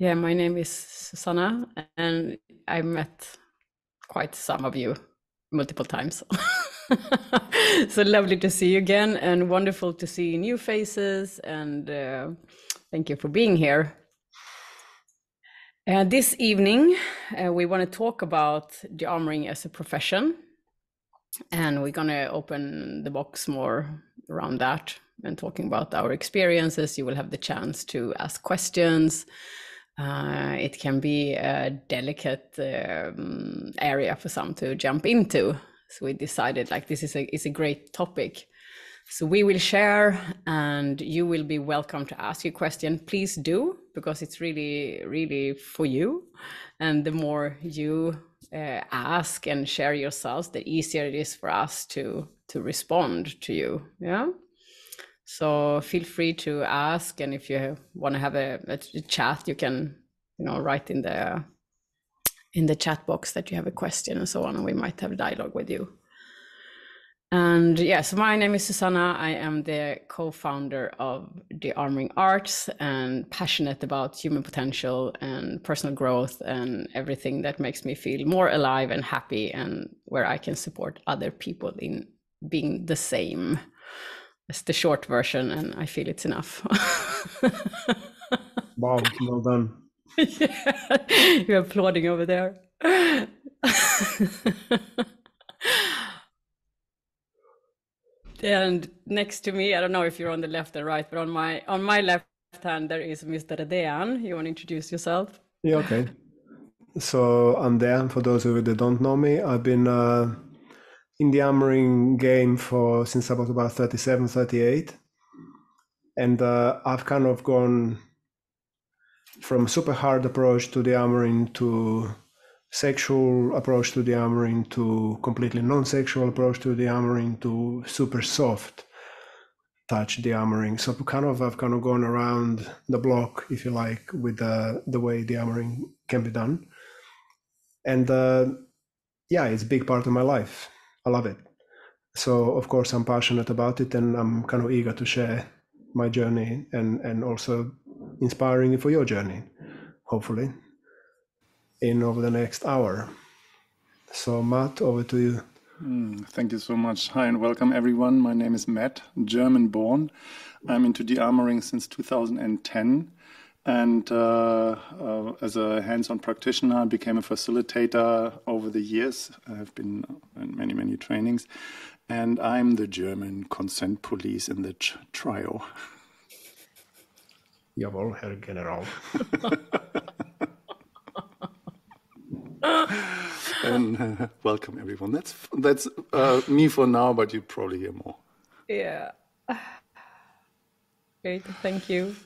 Yeah, my name is Susanna, and I met quite some of you multiple times. So lovely to see you again, and wonderful to see new faces. And thank you for being here. This evening, we want to talk about dearmoring as a profession, and we're going to open the box more around that and talking about our experiences. You will have the chance to ask questions. It can be a delicate area for some to jump into. So we decided like this is a great topic. So we will share and you will be welcome to ask your question. Please do, because it's really, really for you. And the more you ask and share yourselves, the easier it is for us to respond to you. Yeah. So feel free to ask, and if you want to have a chat, you can, write in the chat box that you have a question and so on, and we might have a dialogue with you. And yeah, so my name is Susanna. I am the co-founder of Dearmouring Arts and passionate about human potential and personal growth and everything that makes me feel more alive and happy, and where I can support other people in being the same. It's the short version, and I feel it's enough. Wow, well done. Yeah, you're applauding over there. And next to me, I don't know if you're on the left or right, but on my left hand there is Mr. Dean. You want to introduce yourself? Yeah, okay. So I'm Dan. For those of you that don't know me, I've been in the Dearmouring game since I was about 37, 38. And I've kind of gone from super hard approach to the Dearmouring to sexual approach to the Dearmouring to completely non-sexual approach to the Dearmouring to super soft touch Dearmouring. So I've kind of gone around the block, if you like, with the way Dearmouring can be done. And yeah, it's a big part of my life. I love it. So of course I'm passionate about it, and I'm kind of eager to share my journey and also inspiring you for your journey, hopefully, in over the next hour. So Matt, over to you. Thank you so much. Hi and welcome everyone. My name is Matt, German born. I'm into dearmoring since 2010. And as a hands-on practitioner, I became a facilitator over the years. I have been in many, many trainings. And I'm the German consent police in the trio. Jawohl, Herr General. And welcome everyone. That's me for now, but you probably hear more. Yeah. Great, thank you.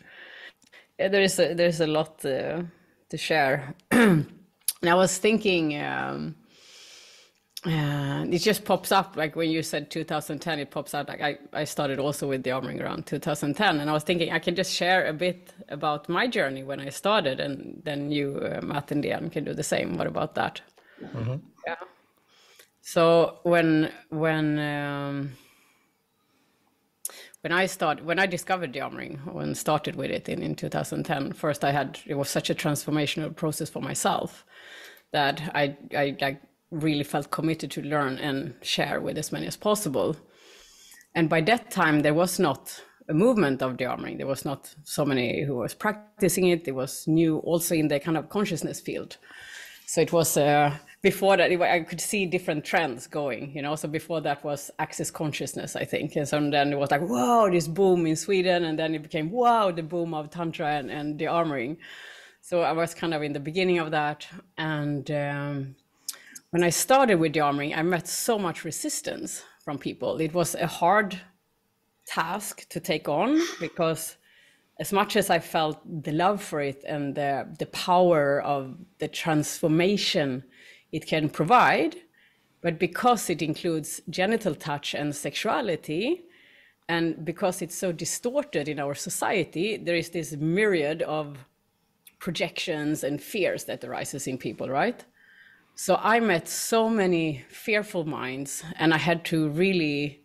Yeah, there's a lot to share. And I was thinking, it just pops up, like when you said 2010, it pops out, like I started also with dearmoring around 2010, and I was thinking I can just share a bit about my journey when I started, and then you, Matt and Diane, can do the same. What about that? Mm-hmm. Yeah. So when I discovered dearmoring and started with it in 2010, first it was such a transformational process for myself that I like really felt committed to learn and share with as many as possible. And by that time, there was not a movement of dearmoring. There was not so many who was practicing it. It was new also in the kind of consciousness field. So it was before that, I could see different trends going, So before that was access consciousness, I think. And so then it was like, wow, this boom in Sweden. And then it became, wow, the boom of Tantra and dearmoring. So I was kind of in the beginning of that. And when I started with dearmoring, I met so much resistance from people. It was a hard task to take on, because as much as I felt the love for it and the power of the transformation it can provide, but because it includes genital touch and sexuality, and because it's so distorted in our society, there is this myriad of projections and fears that arises in people, right? So I met so many fearful minds, and I had to really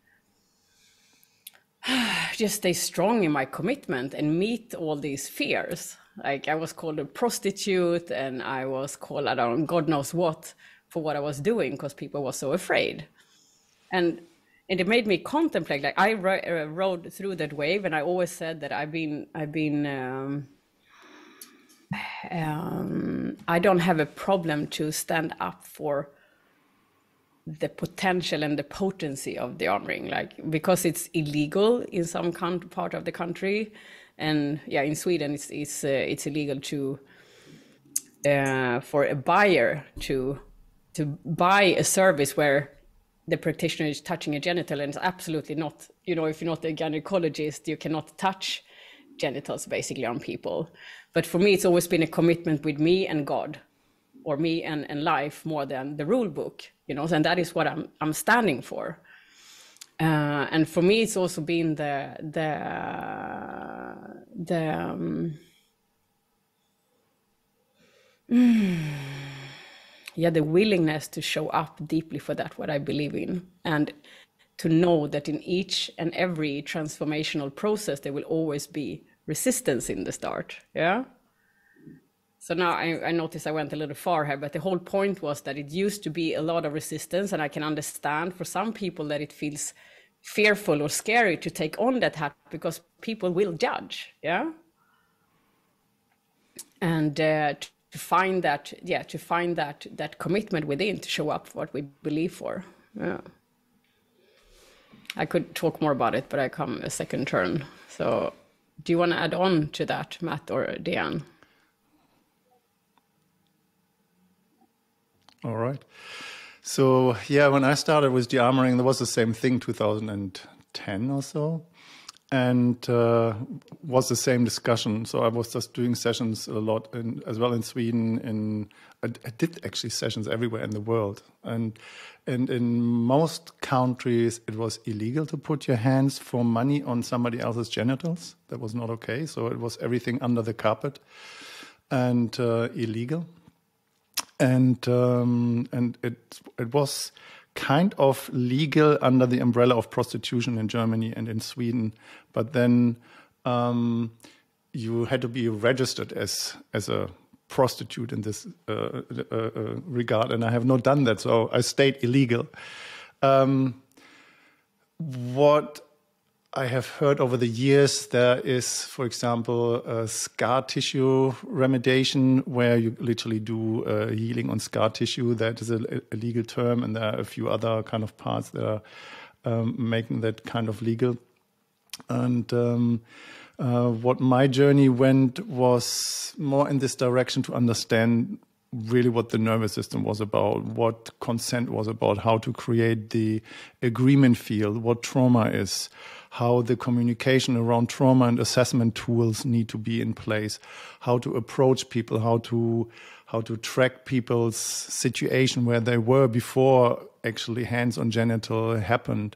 just stay strong in my commitment and meet all these fears. Like I was called a prostitute, and I was called, I don't know, God knows what, for what I was doing, because people were so afraid. And it made me contemplate. Like I rode through that wave, and I always said that I don't have a problem to stand up for the potential and the potency of the armoring, like because it's illegal in some part of the country, and yeah, in Sweden it's illegal to for a buyer to buy a service where the practitioner is touching a genital, and it's absolutely not, you know, if you're not a gynecologist, you cannot touch genitals basically on people. But for me, it's always been a commitment with me and God, or me and life, more than the rule book, you know, and that is what I'm standing for. And for me, it's also been the willingness to show up deeply for that, what I believe in, and to know that in each and every transformational process, there will always be resistance in the start. Yeah. So now I noticed I went a little far here, but the whole point was that it used to be a lot of resistance, and I can understand for some people that it feels fearful or scary to take on that hat because people will judge. Yeah. And to find that commitment within to show up for what we believe for. Yeah. I could talk more about it, but I come a second turn. So do you want to add on to that, Matt or Deanne? All right. So yeah, when I started with Dearmouring, there was the same thing, 2010 or so, and was the same discussion. So I was just doing sessions a lot, as well in Sweden. I did actually sessions everywhere in the world, and in most countries it was illegal to put your hands for money on somebody else's genitals. That was not okay. So it was everything under the carpet and illegal. And it was kind of legal under the umbrella of prostitution in Germany and in Sweden, but then you had to be registered as a prostitute in this regard, and I have not done that, so I stayed illegal. What I have heard over the years, there is, for example, a scar tissue remediation, where you literally do healing on scar tissue. That is a legal term, and there are a few other kind of parts that are making that kind of legal. And what my journey went was more in this direction, to understand really what the nervous system was about, what consent was about, how to create the agreement field, what trauma is, how the communication around trauma and assessment tools need to be in place, how to approach people, how to track people's situation where they were before actually hands on genital happened,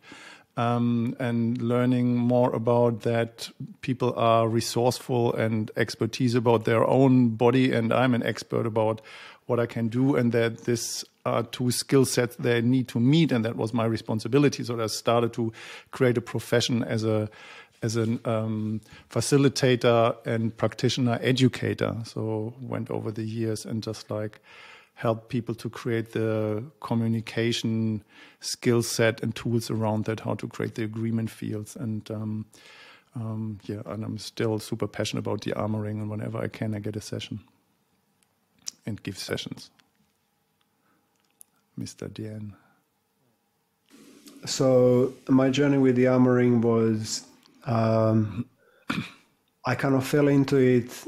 and learning more about that people are resourceful and expertise about their own body, and I'm an expert about what I can do, and that this are two skill sets they need to meet, and that was my responsibility. So I started to create a profession as a facilitator and practitioner educator. So went over the years and just like help people to create the communication skill set and tools around that, how to create the agreement fields. And yeah, and I'm still super passionate about Dearmouring, and whenever I can, I get a session and give sessions. Mr. Diane. So my journey with Dearmouring was, I kind of fell into it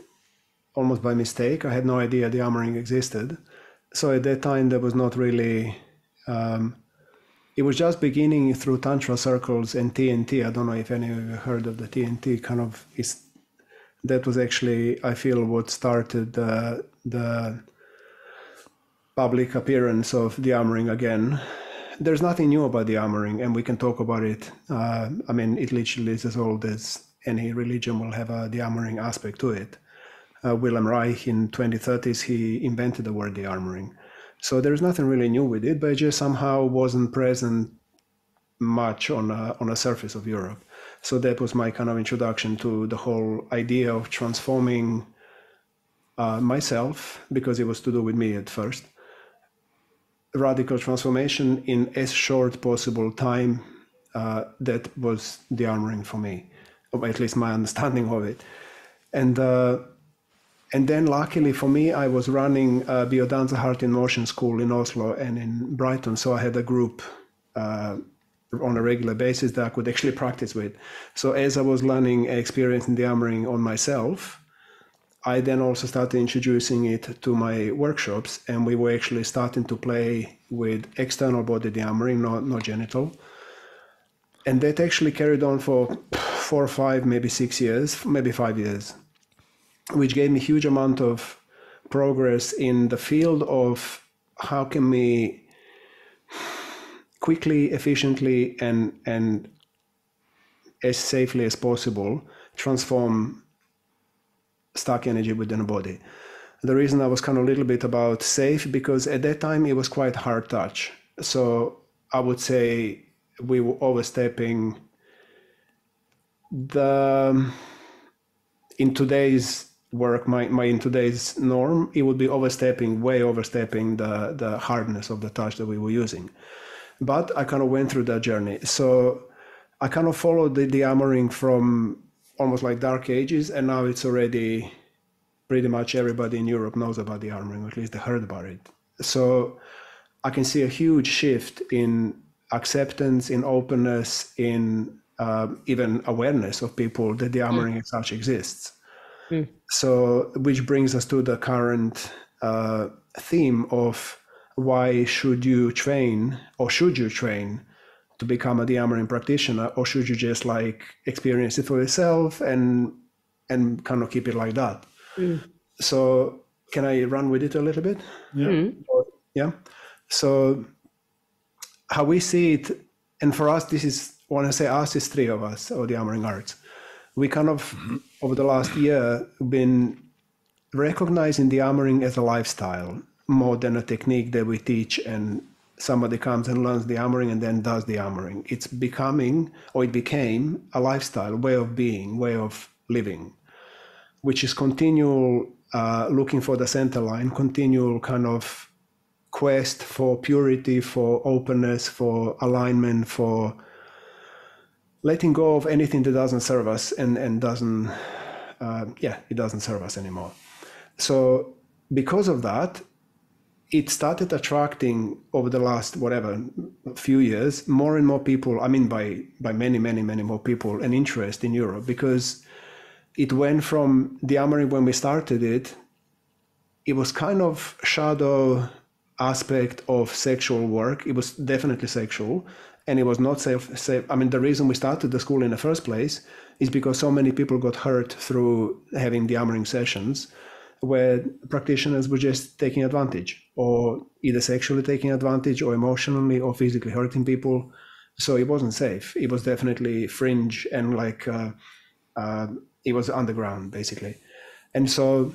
almost by mistake. I had no idea Dearmouring existed. So at that time, there was not really, it was just beginning through Tantra circles and TNT. I don't know if any of you heard of the TNT, kind of is, that was actually, I feel, what started the public appearance of Dearmouring again. There's nothing new about Dearmouring, and we can talk about it. I mean, it literally is as old as any religion will have a Dearmouring aspect to it. Wilhelm Reich in 2030s, he invented the word Dearmouring. So there's nothing really new with it, but it just somehow wasn't present much on a surface of Europe. So that was my kind of introduction to the whole idea of transforming myself, because it was to do with me at first, radical transformation in as short possible time. That was the armoring for me, or at least my understanding of it. And then luckily for me, I was running a Biodanza Heart in Motion school in Oslo and in Brighton. So I had a group on a regular basis that I could actually practice with. So as I was learning and experiencing the armoring on myself, I then also started introducing it to my workshops, and we were actually starting to play with external body dearmoring, not genital. And that actually carried on for 4 or 5, maybe 6 years, maybe 5 years, which gave me a huge amount of progress in the field of how can we quickly, efficiently, and as safely as possible transform stuck energy within a body. The reason I was kind of a little bit about safe, because at that time it was quite hard touch. So I would say we were overstepping in today's work, in today's norm, it would be way overstepping the hardness of the touch that we were using. But I kind of went through that journey. So I kind of followed the armoring from almost like dark ages, and now it's already pretty much everybody in Europe knows about the armoring, or at least they heard about it. So I can see a huge shift in acceptance, in openness, in even awareness of people that the armoring as such exists. So, which brings us to the current theme of why should you train, or should you train to become a dearmoring practitioner, or should you just like experience it for yourself and kind of keep it like that? So can I run with it a little bit? Yeah. So how we see it, and for us, this is, when I say us, it's 3 of us, or the Dearmouring Arts. We kind of, over the last year, been recognizing the armoring as a lifestyle more than a technique that we teach and somebody comes and learns the armoring and then does the armoring. It's becoming, or it became, a lifestyle, way of being, way of living, which is continual looking for the center line, continual kind of quest for purity, for openness, for alignment, for letting go of anything that doesn't serve us and doesn't, it doesn't serve us anymore. So because of that, it started attracting over the last, few years, more and more people, I mean, by many, many, many more people, an interest in Europe, because it went from the armoring when we started it, it was kind of shadow aspect of sexual work. It was definitely sexual, and it was not safe. I mean, the reason we started the school in the first place is because so many people got hurt through having the armoring sessions, where practitioners were just taking advantage, or either sexually taking advantage, or emotionally or physically hurting people. So it wasn't safe. It was definitely fringe, and like it was underground, basically. And so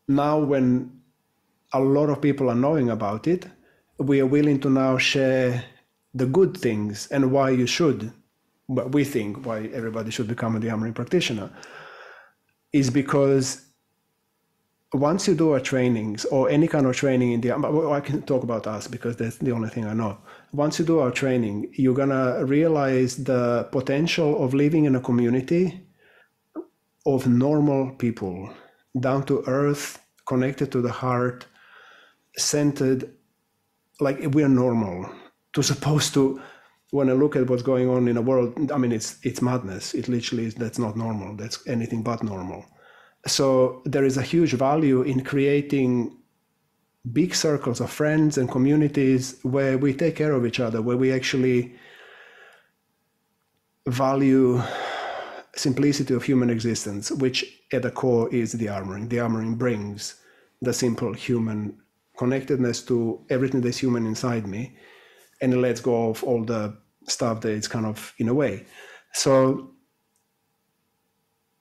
now when a lot of people are knowing about it, we are willing to now share the good things and why you should, but we think why everybody should become a dearmoring practitioner, is because once you do our trainings, or any kind of training in the, I can talk about us because that's the only thing I know. Once you do our training, you're gonna realize the potential of living in a community of normal people, down to earth, connected to the heart, centered, like we're normal. To supposed to, when I look at what's going on in the world, I mean, it's madness. It literally is, that's not normal. That's anything but normal. So there is a huge value in creating big circles of friends and communities where we take care of each other, where we actually value simplicity of human existence, which at the core is the armoring. The armoring brings the simple human connectedness to everything that's human inside me, and it lets go of all the stuff that it's kind of in a way. So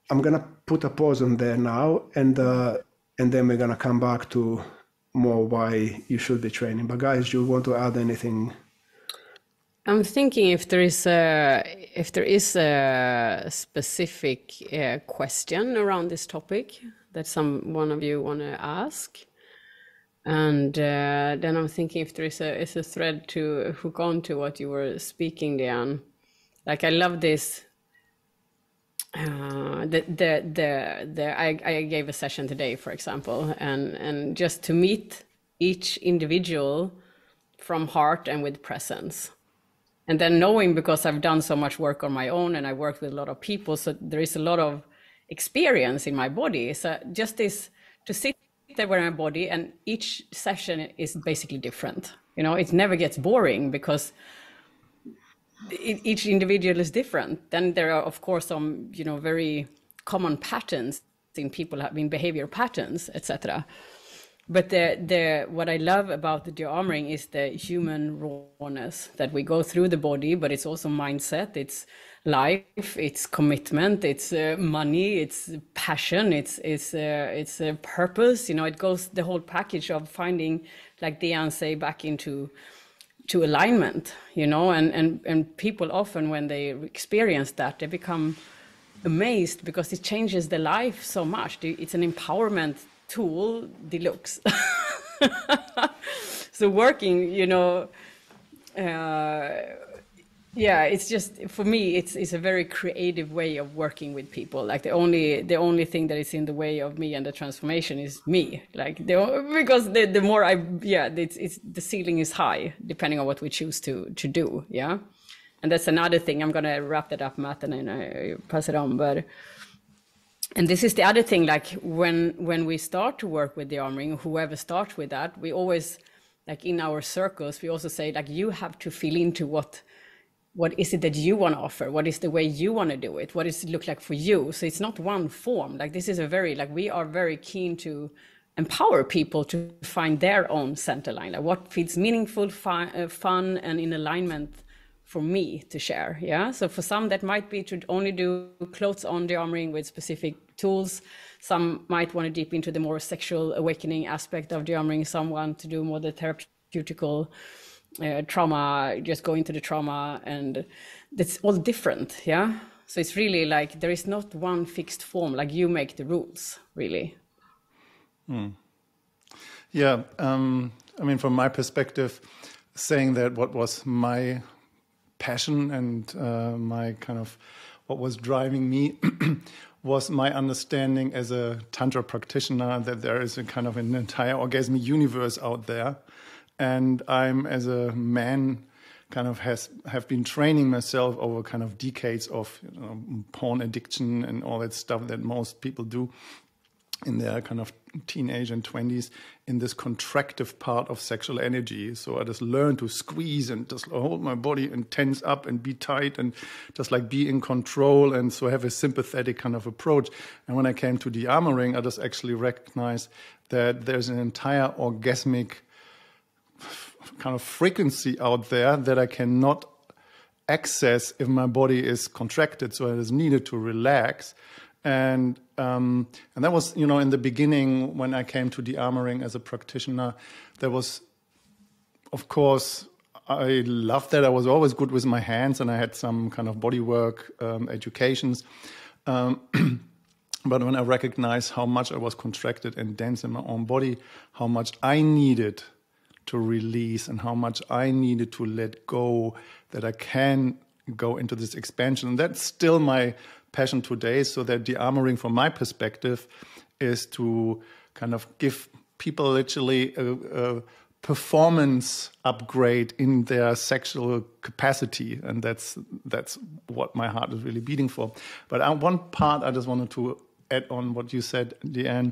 I'm gonna put a pause on there now, and then we're gonna come back to more why you should be training. But guys, do you want to add anything? I'm thinking if there is if there is a specific question around this topic that one of you want to ask. And then I'm thinking if there is a thread to hook on to what you were speaking, Diane. Like, I love this. I gave a session today, for example, and just to meet each individual from heart and with presence. And then knowing, because I've done so much work on my own and I worked with a lot of people, so there is a lot of experience in my body. So just this, to sit there with my body, and each session is basically different. You know, it never gets boring because each individual is different. Then there are, of course, some, you know, very common patterns in people, having behavior patterns, etc. But what I love about the Dearmouring is the human rawness that we go through the body, but it's also mindset, it's life, it's commitment, it's money, it's passion, it's purpose. You know, it goes the whole package of finding, like Diane say, back into alignment. You know, and people often, when they experience that, they become amazed because it changes their life so much. It's an empowerment tool deluxe. So working, you know, yeah, it's just, for me, it's a very creative way of working with people. Like the only thing that is in the way of me and the transformation is me. Like because the more it's the ceiling is high depending on what we choose to do. Yeah, and that's another thing. I'm gonna wrap that up, Matt, and then I pass it on. And this is the other thing, like when we start to work with the Dearmouring, whoever starts with that, we always, like in our circles, we also say, like, you have to feel into what is it that you want to offer? What is the way you want to do it? What does it look like for you? So it's not one form. Like, this is we are very keen to empower people to find their own center line. Like, what feels meaningful, fun, and in alignment for me to share. Yeah. So for some, that might be to only do clothes on Dearmouring with specific tools. Some might want to deep into the more sexual awakening aspect of Dearmouring. Some want to do more the therapeutical trauma, just go into the trauma, and it's all different. Yeah. So it's really like, there is not one fixed form, like you make the rules, really. Yeah. I mean, from my perspective, saying that what was my passion and my kind of what was driving me was my understanding as a Tantra practitioner that there is a kind of an entire orgasmic universe out there. And I'm, as a man, kind of have been training myself over kind of decades of porn addiction and all that stuff that most people do in their kind of teenage and 20s in this contractive part of sexual energy. So I just learned to squeeze and just hold my body and tense up and be tight and just like be in control, and so have a sympathetic kind of approach. And when I came to Dearmouring, I just actually recognized that there's an entire orgasmic kind of frequency out there that I cannot access if my body is contracted. So it is needed to relax. And that was, in the beginning when I came to Dearmouring as a practitioner, there was, of course, I loved that. I was always good with my hands, and I had some kind of body work educations. But when I recognized how much I was contracted and dense in my own body, how much I needed to release and how much I needed to let go, that I can go into this expansion. And that's still my passion today. So that Dearmouring, from my perspective, is to kind of give people literally a performance upgrade in their sexual capacity. And that's what my heart is really beating for. But one part I just wanted to add on what you said, Deanne.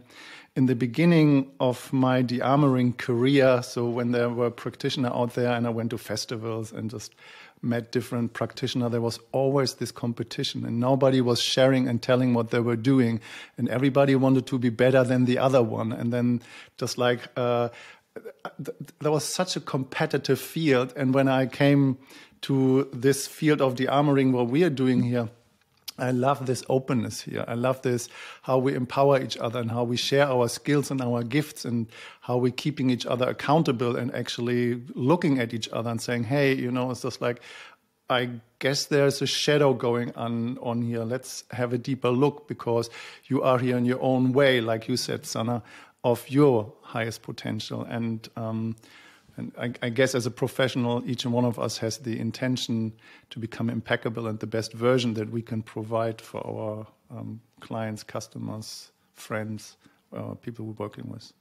In the beginning of my Dearmouring career, so when there were practitioners out there and I went to festivals and just met different practitioners, there was always this competition and nobody was sharing and telling what they were doing, and everybody wanted to be better than the other one. And then just like there was such a competitive field. And when I came to this field of Dearmouring, what we are doing here, I love this openness here. I love this, how we empower each other and how we share our skills and our gifts and how we're keeping each other accountable and actually looking at each other and saying, hey, it's just like, I guess there's a shadow going on here. Let's have a deeper look, because you are here in your own way, like you said, Sana, of your highest potential. And I guess as a professional, each and one of us has the intention to become impeccable and the best version that we can provide for our clients, customers, friends, people we're working with.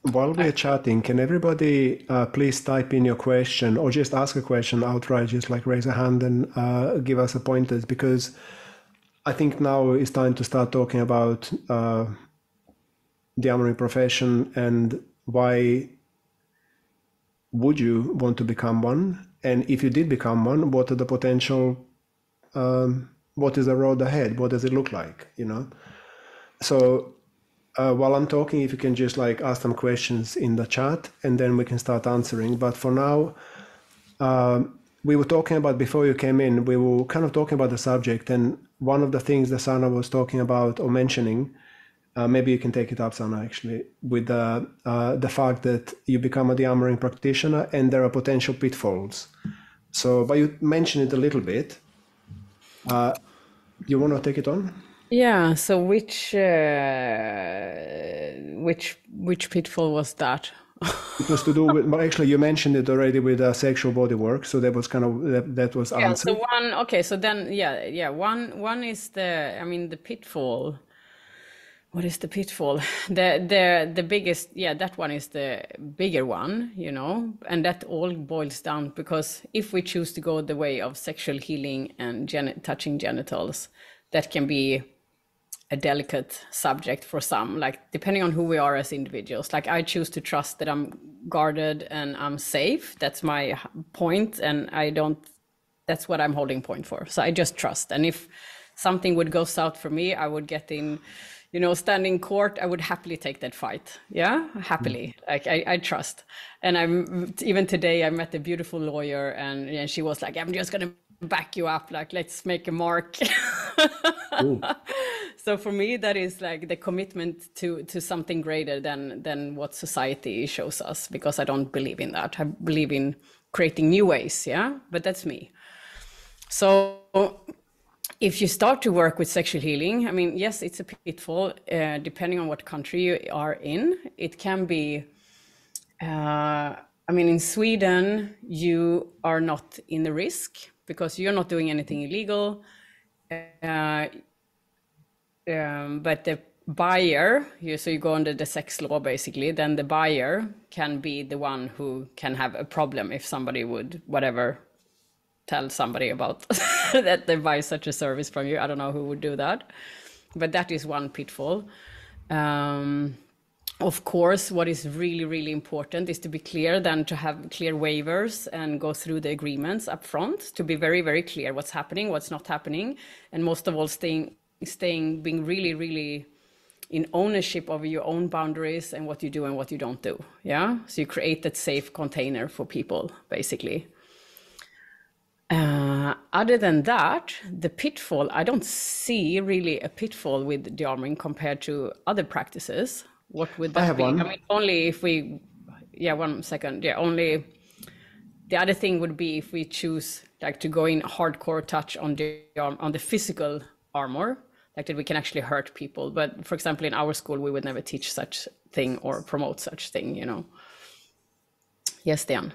While we're chatting, can everybody please type in your question or just ask a question outright, just like raise a hand and give us a pointers, because I think now it's time to start talking about the Dearmouring profession and why would you want to become one? And if you did become one, what are the potential, what is the road ahead? What does it look like, you know? So while I'm talking, if you can just like ask some questions in the chat and then we can start answering. But for now, we were talking about, before you came in, we were kind of talking about the subject. And one of the things that Sana was talking about or mentioning, maybe you can take it up, Sana, actually, with the fact that you become a Dearmouring practitioner and there are potential pitfalls. So, but you mentioned it a little bit. You want to take it on? Yeah, so which pitfall was that? It was to do with, but actually you mentioned it already with sexual body work, so that was kind of that was Yeah, answered. so one, okay, so then one is the pitfall. What is the pitfall? The biggest, that one is the bigger one, you know, and that all boils down because if we choose to go the way of sexual healing and touching genitals, that can be a delicate subject for some, like depending on who we are as individuals. Like I choose to trust that I'm guarded and I'm safe. That's my point, and that's what I'm holding point for. So I just trust. And if something would go south for me, I would get in, you know, standing court, I would happily take that fight. Yeah, happily. Like I trust. And even today I met a beautiful lawyer and she was like, I'm just gonna back you up, like let's make a mark. So for me, that is like the commitment to something greater than what society shows us, because I don't believe in that. I believe in creating new ways, yeah, but that's me. So if you start to work with sexual healing, I mean, yes, it's a pitfall, depending on what country you are in. It can be, I mean, in Sweden, you are not in the risk because you're not doing anything illegal. But the buyer, so you go under the sex law basically, then the buyer can be the one who can have a problem if somebody would, whatever, tell somebody about that they buy such a service from you. I don't know who would do that, but that is one pitfall. Of course, what is really, really important is to be clear, then to have clear waivers and go through the agreements up front, to be very, very clear what's happening, what's not happening, and most of all, being really, really in ownership of your own boundaries and what you do and what you don't do. Yeah, so you create that safe container for people, basically. Other than that, the pitfall, I don't see really a pitfall with Dearmouring compared to other practices. What would that be? One. I mean, only if we, one second. Yeah, only the other thing would be if we choose like to go in hardcore touch on the physical armor, like that we can actually hurt people. But for example, in our school, we would never teach such thing or promote such thing, you know. Yes, Dan.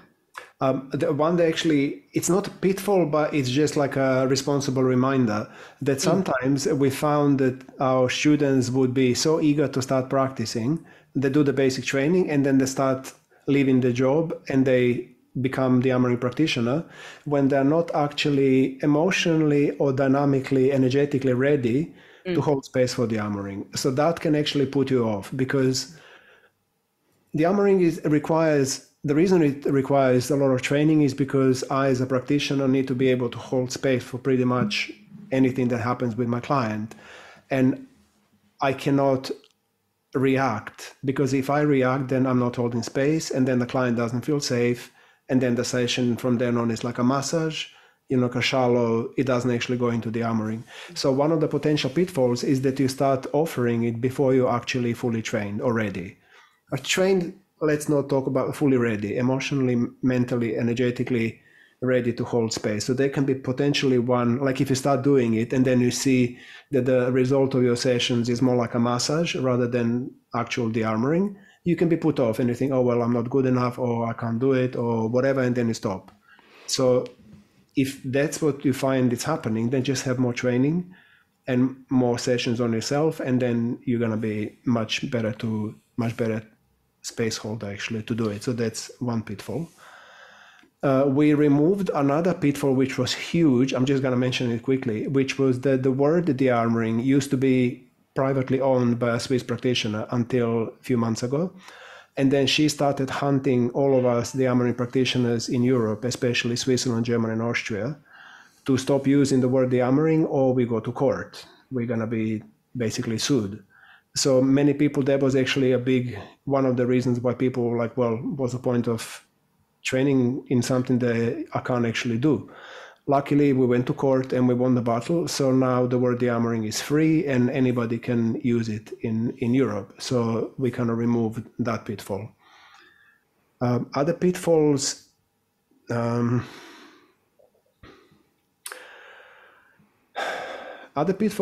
The one that actually, it's not a pitfall, but it's just like a responsible reminder that sometimes we found that our students would be so eager to start practicing, they do the basic training and then they start leaving the job and they become the Dearmouring practitioner when they're not actually emotionally or dynamically, energetically ready to hold space for the Dearmouring. So that can actually put you off, because the Dearmouring requires, the reason it requires a lot of training is because I, as a practitioner, need to be able to hold space for pretty much anything that happens with my client. And I cannot react, because if I react, then I'm not holding space, and then the client doesn't feel safe. And then the session from then on is like a massage, you know, like a shallow, it doesn't actually go into the Dearmouring. So one of the potential pitfalls is that you start offering it before you're actually fully trained or ready. A trained let's not talk about fully ready, emotionally, mentally, energetically ready to hold space. So there can be potentially one, like if you start doing it and then you see that the result of your sessions is more like a massage rather than actual de-armoring, you can be put off and you think, oh, well, I'm not good enough, or I can't do it, or whatever, and then you stop. So if that's what you find is happening, then just have more training and more sessions on yourself, and then you're going to be much better space holder actually to do it. So that's one pitfall. We removed another pitfall which was huge. I'm just going to mention it quickly, which was that the word de-armoring used to be privately owned by a Swiss practitioner until a few months ago. And then she started hunting all of us de-armoring practitioners in Europe, especially Switzerland, Germany, and Austria, to stop using the word de-armoring, or we go to court. We're going to be basically sued. So many people, that was actually one of the reasons why people were like, well, what's the point of training in something that I can't actually do? Luckily, we went to court and we won the battle. So now the word de-armoring is free and anybody can use it in Europe. So we kind of removed that pitfall. Other pitfalls,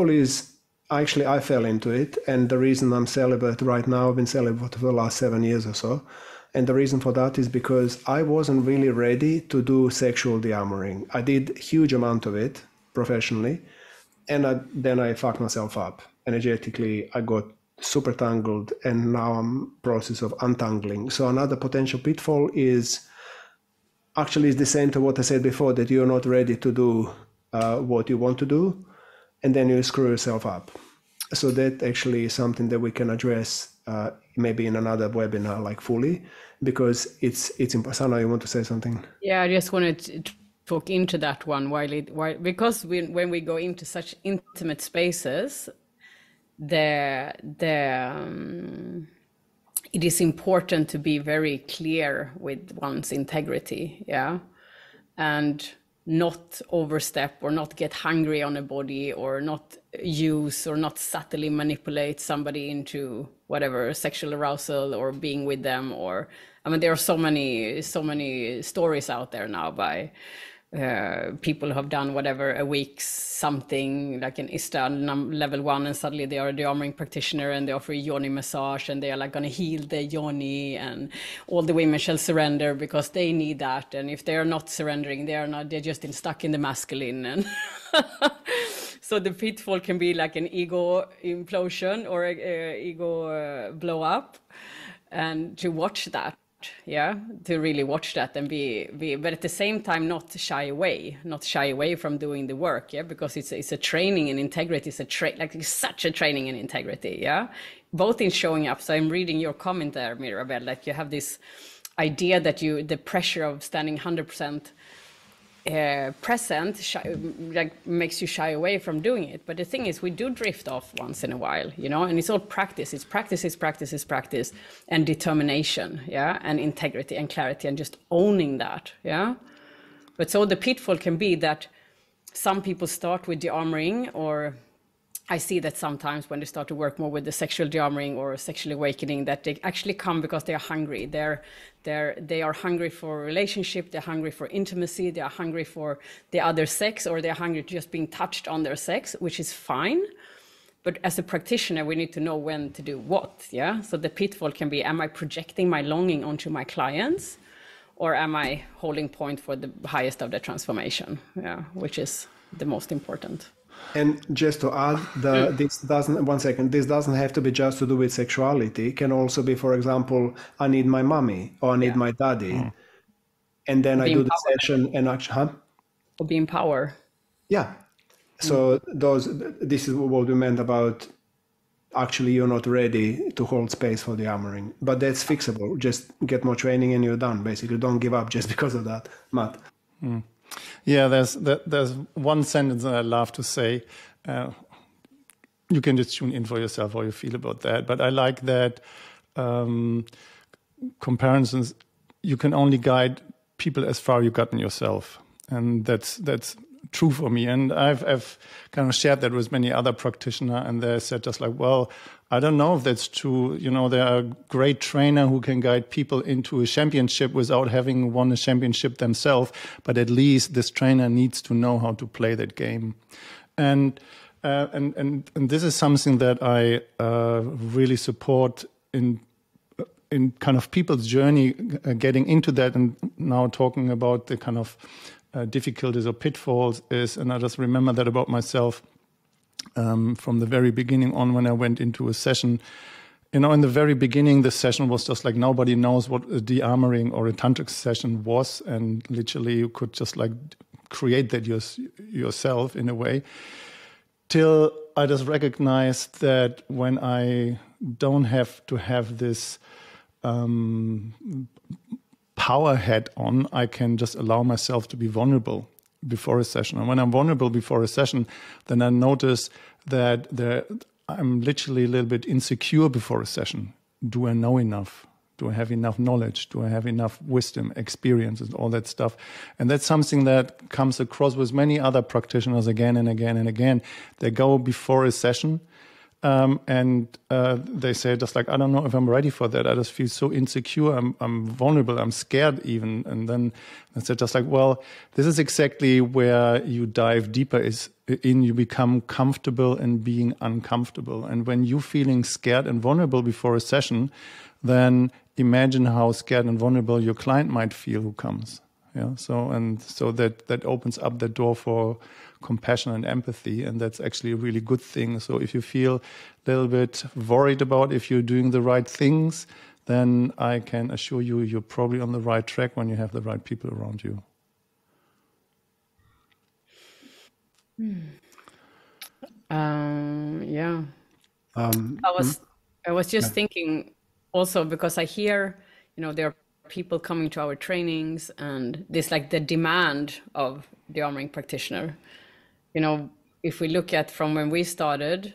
is actually I fell into it. And the reason I'm celibate right now, I've been celibate for the last 7 years or so. And the reason for that is because I wasn't really ready to do sexual de-armoring. I did a huge amount of it professionally, and then I fucked myself up. Energetically, I got super tangled, and now I'm in the process of untangling. So another potential pitfall is the same to what I said before, that you're not ready to do what you want to do, and then you screw yourself up. So that actually is something that we can address maybe in another webinar, like fully, because it's important. Sana, you want to say something? Yeah, I just wanted to talk into that one because when we go into such intimate spaces, it is important to be very clear with one's integrity, yeah, and not overstep or not get hungry on a body, or not use or not subtly manipulate somebody into whatever sexual arousal or being with them. Or I mean, there are so many stories out there now by people who have done whatever a week something like an ISTA level 1, and suddenly they are a de-armoring practitioner and they offer a yoni massage and they are like going to heal the yoni, and all the women shall surrender because they need that, and if they are not surrendering, they're just stuck in the masculine. And so the pitfall can be like an ego implosion or a ego blow up, and to watch that, yeah, to really watch that and be but at the same time not shy away from doing the work, yeah, because it's a training in integrity. It's such a training in integrity, yeah, both in showing up. So I'm reading your comment there, Mirabel, that you have this idea that the pressure of standing 100% present makes you shy away from doing it. But the thing is, we do drift off once in a while, you know, and it's all practice. It's practice and determination, yeah, and integrity and clarity and just owning that, yeah. But so the pitfall can be that some people start with de-armoring, or I see that sometimes when they start to work more with the sexual de-armoring or sexual awakening, that they actually come because they are hungry. They are hungry for relationship, they're hungry for intimacy, they are hungry for the other sex, or they're hungry just being touched on their sex, which is fine. But as a practitioner, we need to know when to do what, yeah? So the pitfall can be, am I projecting my longing onto my clients, or am I holding point for the highest of the transformation, yeah, which is the most important. And just to add, this doesn't have to be just to do with sexuality. It can also be, for example, I need my mommy or I need my daddy. And then I do the session and actually, Or be in power. Yeah. So this is what we meant about actually you're not ready to hold space for the armoring. But that's fixable. Just get more training and you're done. Basically, don't give up just because of that. Matt. Yeah, there's one sentence that I love to say. You can just tune in for yourself how you feel about that. But I like that comparisons. You can only guide people as far you gotten yourself, and that's true for me. And I've kind of shared that with many other practitioners, and they said just like, well, I don't know if that's true. You know, there are great trainer who can guide people into a championship without having won a championship themselves, but at least this trainer needs to know how to play that game. And this is something that I really support in kind of people's journey getting into that, and now talking about the kind of difficulties or pitfalls is, and I just remember that about myself from the very beginning on when I went into a session. You know, in the very beginning, the session was just like nobody knows what a dearmoring or a tantric session was, and literally you could just like create that yourself in a way. Till I just recognized that when I don't have to have this power hat on, I can just allow myself to be vulnerable before a session. And when I'm vulnerable before a session, then I notice that I'm literally a little bit insecure before a session. Do I know enough? Do I have enough knowledge? Do I have enough wisdom, experience, and all that stuff? And that's something that comes across with many other practitioners again and again and again. They go before a session and they say just like, I don't know if I'm ready for that. I just feel so insecure. I'm vulnerable. I'm scared even. And then I said just like, well, this is exactly where you dive deeper you become comfortable in being uncomfortable. And when you're feeling scared and vulnerable before a session, then imagine how scared and vulnerable your client might feel who comes. Yeah. So that opens up the door for compassion and empathy, and that's actually a really good thing. So if you feel a little bit worried about if you're doing the right things, then I can assure you you're probably on the right track when you have the right people around you. Yeah. I was just thinking also, because I hear, there are people coming to our trainings, and this like the demand of the Dearmouring practitioner. If we look at from when we started,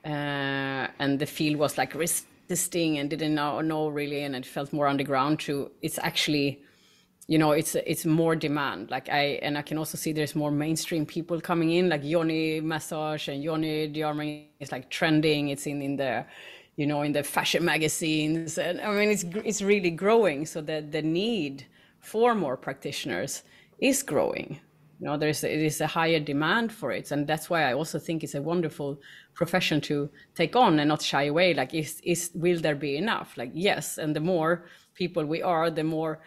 and the field was like resisting and didn't know really, and it felt more underground to, it's actually, it's more demand. Like I can also see there's more mainstream people coming in, like Yoni massage and Yoni Dearmouring is like trending. It's in the, in the fashion magazines, and I mean it's really growing. So the need for more practitioners is growing. It is a higher demand for it, and that's why I also think it's a wonderful profession to take on and not shy away. Like, will there be enough? Like, yes, and the more people we are, the more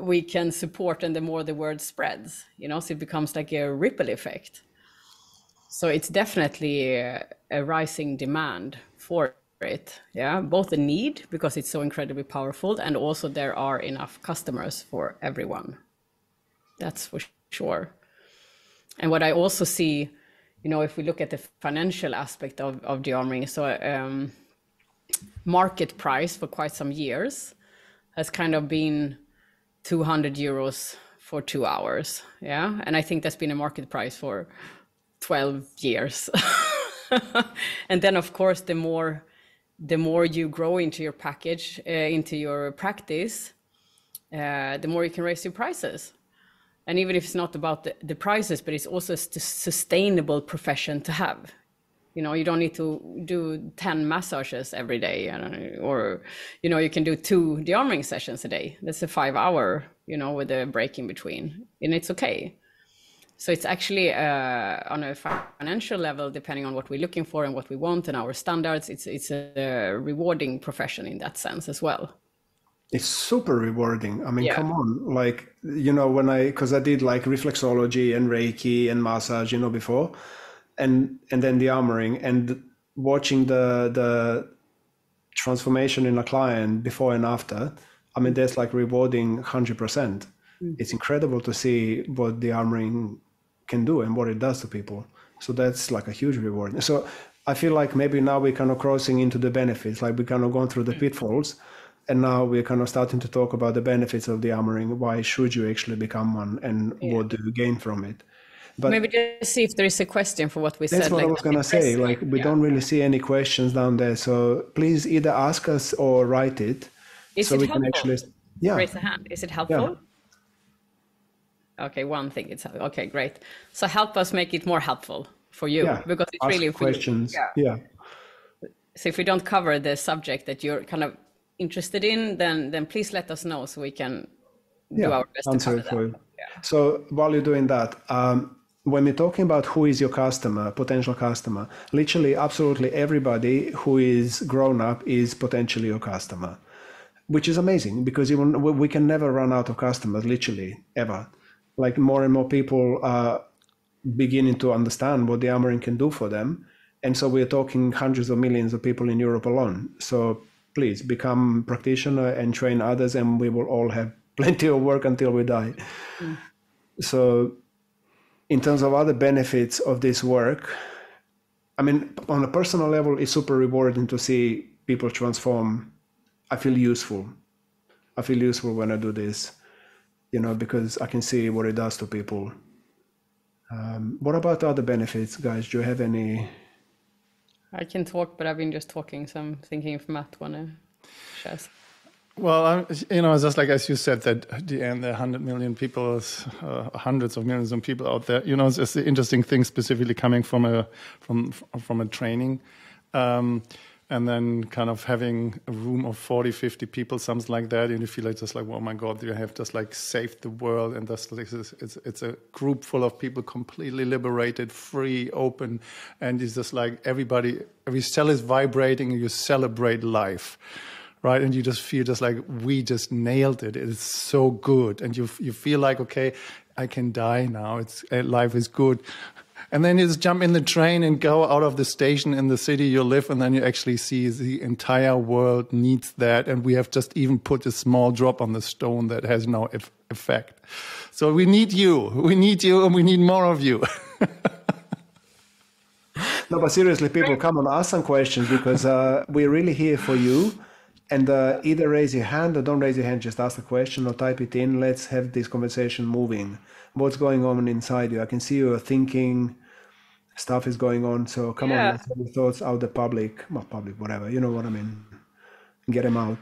we can support, and the more the word spreads. So it becomes like a ripple effect. So it's definitely a rising demand for it. Yeah, both the need because it's so incredibly powerful, and also there are enough customers for everyone. That's for sure. And what I also see, if we look at the financial aspect of Dearmouring, so market price for quite some years has kind of been 200 euros for 2 hours. Yeah. And I think that's been a market price for 12 years. And then of course, the more you grow into your package, into your practice, the more you can raise your prices. And even if it's not about the prices, but it's also a sustainable profession to have. You don't need to do 10 massages every day, or, you can do 2 dearmoring sessions a day. That's a 5-hour, with a break in between, and it's okay. So it's actually on a financial level, depending on what we're looking for and what we want and our standards, it's a rewarding profession in that sense as well. It's super rewarding. I mean, come on, like, because I did like reflexology and Reiki and massage, before, and then Dearmouring, and watching the transformation in a client before and after. I mean, that's like rewarding 100%. It's incredible to see what Dearmouring can do and what it does to people. So that's like a huge reward. So I feel like maybe now we're kind of crossing into the benefits, like we kind of gone through the pitfalls, and now we're kind of starting to talk about the benefits of Dearmouring. Why should you actually become one, and what do you gain from it? But maybe just see if there is a question for what we said. That's what I was going to say. Like, we don't really see any questions down there. So please either ask us or write it. Is so it we helpful? can actually, raise a hand. Is it helpful? Okay, one thing it's okay, great. So help us make it more helpful for you, Yeah, because it's ask really questions. yeah. Yeah. So if we don't cover the subject that you're kind of interested in, then please let us know so we can do our best to answer cover it for that. you. So while you're doing that, when we're talking about who is your customer, potential customer, literally absolutely everybody who is grown up is potentially your customer, which is amazing because we can never run out of customers, literally, ever. Like more and more people are beginning to understand what the Dearmouring can do for them. And so we're talking hundreds of millions of people in Europe alone. So please become practitioner and train others, and we will all have plenty of work until we die. So in terms of other benefits of this work, I mean, on a personal level, it's super rewarding to see people transform. I feel useful. I feel useful when I do this, because I can see what it does to people. What about other benefits, guys? Do you have any? I can talk, but I've been just talking, so I'm thinking if Matt wanna share. Well, it's just like, as you said, that at the end, there are 100 million people, hundreds of millions of people out there. It's the interesting thing, specifically coming from a training, and then kind of having a room of 40, 50 people, something like that, and you feel like just like, oh my God, you have just like saved the world, and it's a group full of people completely liberated, free, open, and it's just like every cell is vibrating, and you celebrate life. Right, and you just feel just like we just nailed it. It's so good, and you feel like, okay, I can die now. Life is good, and then you just jump in the train and go out of the station in the city you live, and then you actually see the entire world needs that, and we have just even put a small drop on the stone that has no effect. So we need you, and we need more of you. No, but seriously, people, come on, ask some questions because we're really here for you. And either raise your hand or don't raise your hand, just ask a question or type it in. Let's have this conversation moving. What's going on inside you? I can see you are thinking, stuff is going on. So come on, let's have your thoughts out the public, whatever. You know what I mean? Get them out.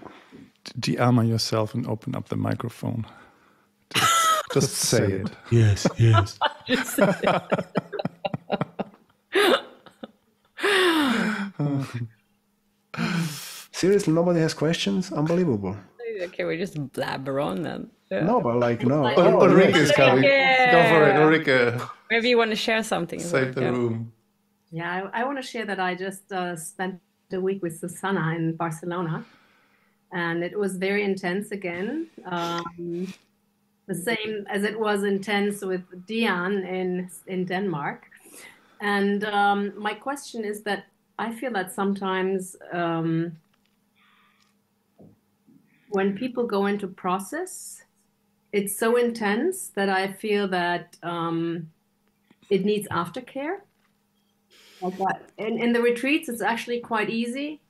De-armor yourself and open up the microphone. Just say it. Yes, yes. Just say Seriously, nobody has questions? Unbelievable. Okay, we just blabber on then. Yeah. No, but no. Ulrike is coming. Yeah. Go for it, Ulrike. Maybe you want to share something. Save the room. Yeah, I want to share that I just spent a week with Susanna in Barcelona, and it was very intense again. The same as it was intense with Dian in Denmark. And my question is that I feel that sometimes when people go into process, it's so intense that I feel that it needs aftercare. Like that. In the retreats, it's actually quite easy.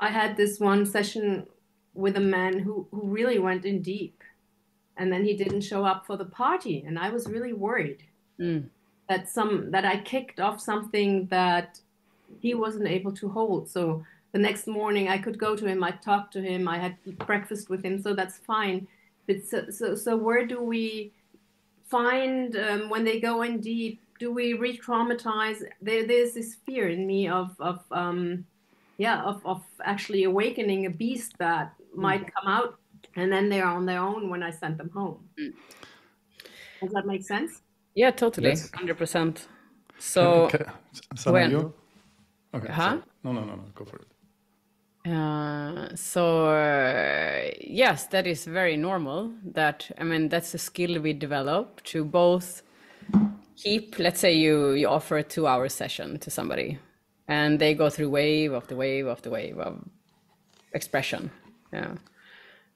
I had this one session with a man who really went in deep, and then he didn't show up for the party, and I was really worried that I kicked off something that he wasn't able to hold. So the next morning I could go to him, I talked to him, I had breakfast with him, so that's fine. But so where do we find when they go in deep? Do we re-traumatize? There's this fear in me of actually awakening a beast that might come out, and then they're on their own when I send them home. Does that make sense? Yeah, totally, 100%. So, okay. when? You? Okay. Huh? No, go for it. Yes, that is very normal. That's a skill we develop to both keep, let's say you offer a 2-hour session to somebody and they go through wave after wave after wave of expression. Yeah.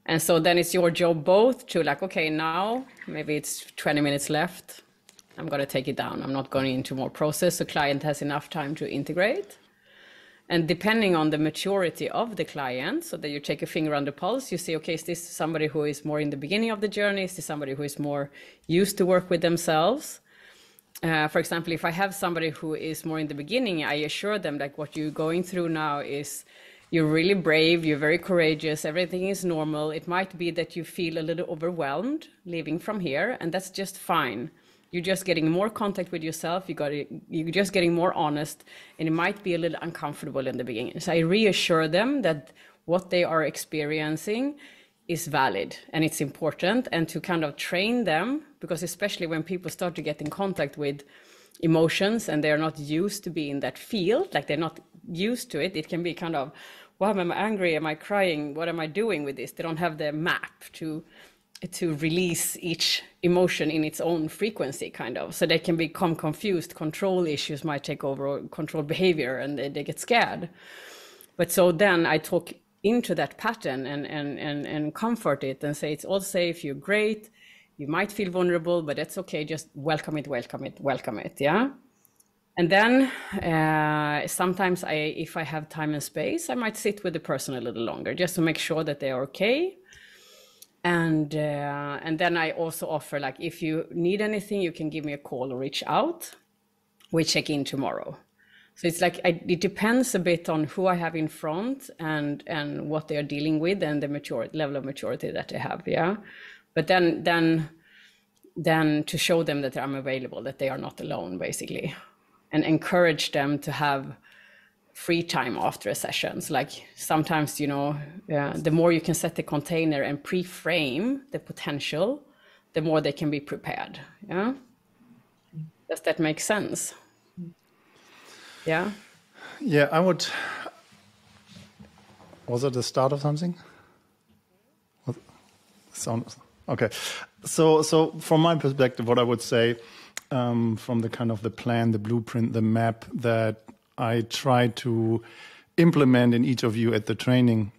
And so then it's your job both to like, okay, now maybe it's 20 minutes left. I'm going to take it down. I'm not going into more process. The client has enough time to integrate. And depending on the maturity of the client, so that you take a finger on the pulse, you see, okay, is this somebody who is more in the beginning of the journey? Is this somebody who is more used to work with themselves? For example, if I have somebody who is more in the beginning, I assure them like what you're going through now is you're really brave, you're very courageous, everything is normal. It might be that you feel a little overwhelmed leaving from here, and that's just fine. You're just getting more contact with yourself, you're just getting more honest, and it might be a little uncomfortable in the beginning. So I reassure them that what they are experiencing is valid and it's important, and to kind of train them, because especially when people start to get in contact with emotions and they're not used to be in that field, like they're not used to it, it can be kind of, wow, am I angry, am I crying, what am I doing with this? They don't have the map to release each emotion in its own frequency, kind of, so they can become confused, control issues might take over, or control behavior, and they get scared. But so then I talk into that pattern and comfort it and say, it's all safe, you're great, you might feel vulnerable, but that's okay, just welcome it, yeah. And then sometimes if I have time and space, I might sit with the person a little longer just to make sure that they are okay. And then I also offer, like, if you need anything, you can give me a call or reach out. We check in tomorrow. So it's like, it depends a bit on who I have in front and what they are dealing with and the level of maturity that they have, yeah. But then to show them that I'm available, that they are not alone, basically, and encourage them to have free time after a session. So like sometimes, the more you can set the container and pre-frame the potential, the more they can be prepared. Yeah. Does that make sense? Yeah. Yeah, was it the start of something? Okay. So from my perspective, what I would say, from the kind of the plan, the blueprint, the map that I try to implement in each of you at the training,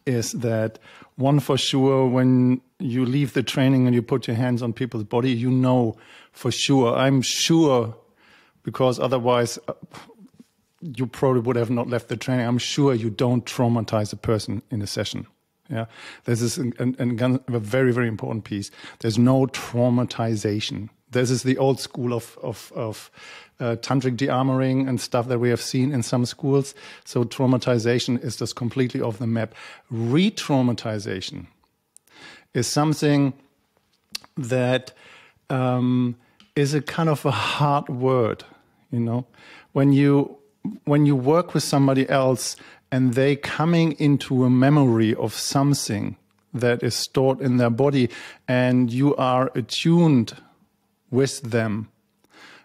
is that one, for sure, when you leave the training and you put your hands on people's body, for sure, I'm sure, because otherwise you probably would have not left the training, I'm sure you don't traumatize a person in a session. Yeah, this is a very, very important piece. There's no traumatization. This is the old school of tantric dearmoring and stuff that we have seen in some schools. So traumatization is just completely off the map. Re-traumatization is something that is a kind of a hard word. When you work with somebody else and they coming into a memory of something that is stored in their body, and you are attuned with them,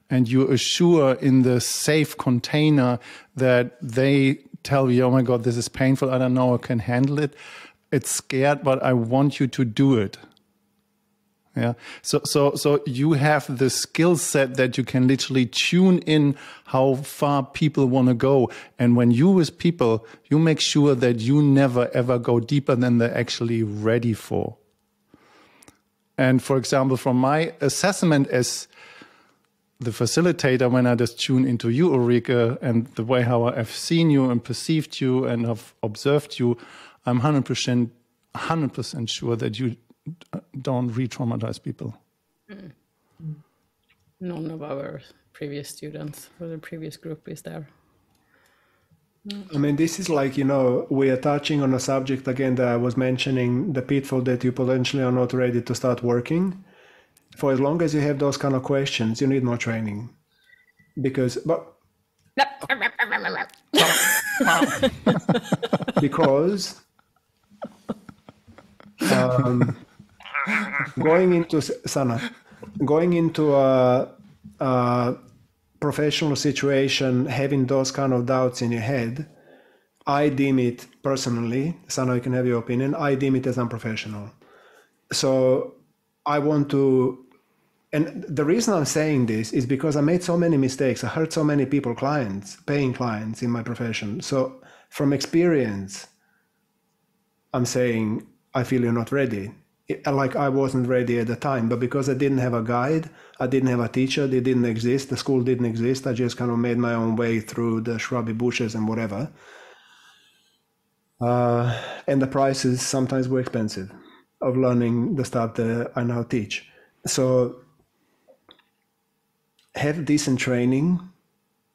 and you assure in the safe container that they tell you, oh my God, this is painful, I don't know, I can handle it. It's scared, but I want you to do it. Yeah. So you have the skill set that you can literally tune in how far people want to go. And when you with people, you make sure that you never ever go deeper than they're actually ready for. And for example, from my assessment as the facilitator, when I just tune into you, Ulrike, and the way how I have seen you and perceived you and have observed you, I'm 100% sure that you don't re-traumatize people. None of our previous students or the previous group is there. I mean, this is like, we are touching on a subject again that I was mentioning, the pitfall that you potentially are not ready to start working. For as long as you have those kind of questions, you need more training. Because going into a professional situation, having those kind of doubts in your head, I deem it personally, Sana, you can have your opinion, I deem it as unprofessional. So I want to, and the reason I'm saying this is because I made so many mistakes. I hurt so many people, paying clients in my profession. So from experience, I'm saying, I feel you're not ready. Like I wasn't ready at the time, but because I didn't have a guide, I didn't have a teacher, they didn't exist, the school didn't exist, I just kind of made my own way through the shrubby bushes and whatever. And the prices sometimes were expensive of learning the stuff that I now teach. So have decent training,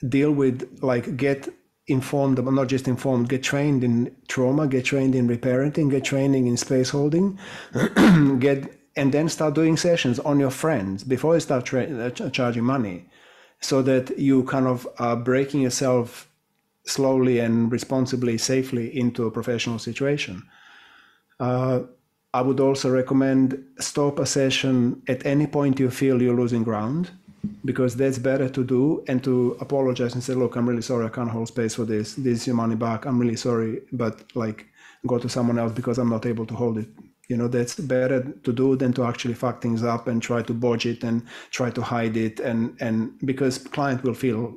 deal with, get informed, but not just informed, get trained in trauma, get trained in reparenting, get training in space holding, and then start doing sessions on your friends before you start charging money, so that you kind of are breaking yourself slowly and responsibly, safely into a professional situation. I would also recommend stop a session at any point you feel you're losing ground, because that's better to do, and to apologize and say, look, I'm really sorry, I can't hold space for this. This is your money back. I'm really sorry, but like, go to someone else because I'm not able to hold it. You know, that's better to do than to actually fuck things up and try to bodge it and try to hide it. And because client will feel,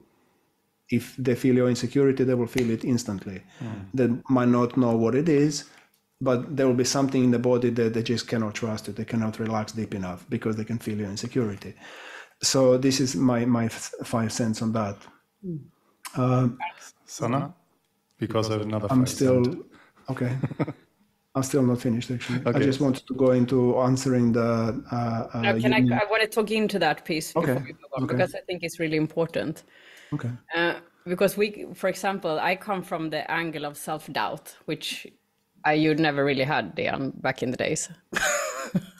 if they feel your insecurity, they will feel it instantly. They might not know what it is, but there will be something in the body that they just cannot trust it. They cannot relax deep enough because they can feel your insecurity. So this is my 5 cents on that. Sana? Because I have another 5 I'm still, cents. okay. I'm still not finished, actually. Okay. I just wanted to go into answering the... I want to talk into that piece before we move on, because I think it's really important. Okay. Because for example, I come from the angle of self-doubt, which you'd never really had, Dean, back in the days.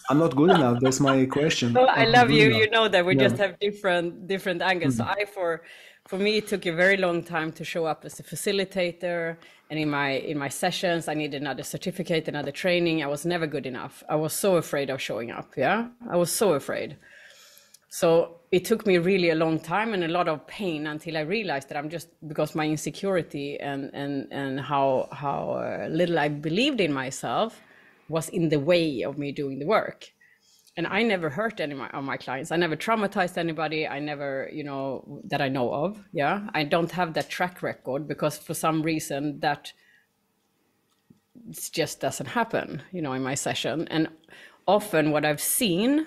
I'm not good enough. That's my question. No, I love you. You know that we just have different angles. So for me, it took a very long time to show up as a facilitator, and in my sessions, I needed another certificate, another training. I was never good enough. I was so afraid of showing up. Yeah, I was so afraid. So it took me really a long time and a lot of pain until I realized that I'm just, because my insecurity and how little I believed in myself was in the way of me doing the work. And I never hurt any of my clients. I never traumatized anybody. I never, that I know of. Yeah. I don't have that track record because for some reason that it just doesn't happen, in my session. And often what I've seen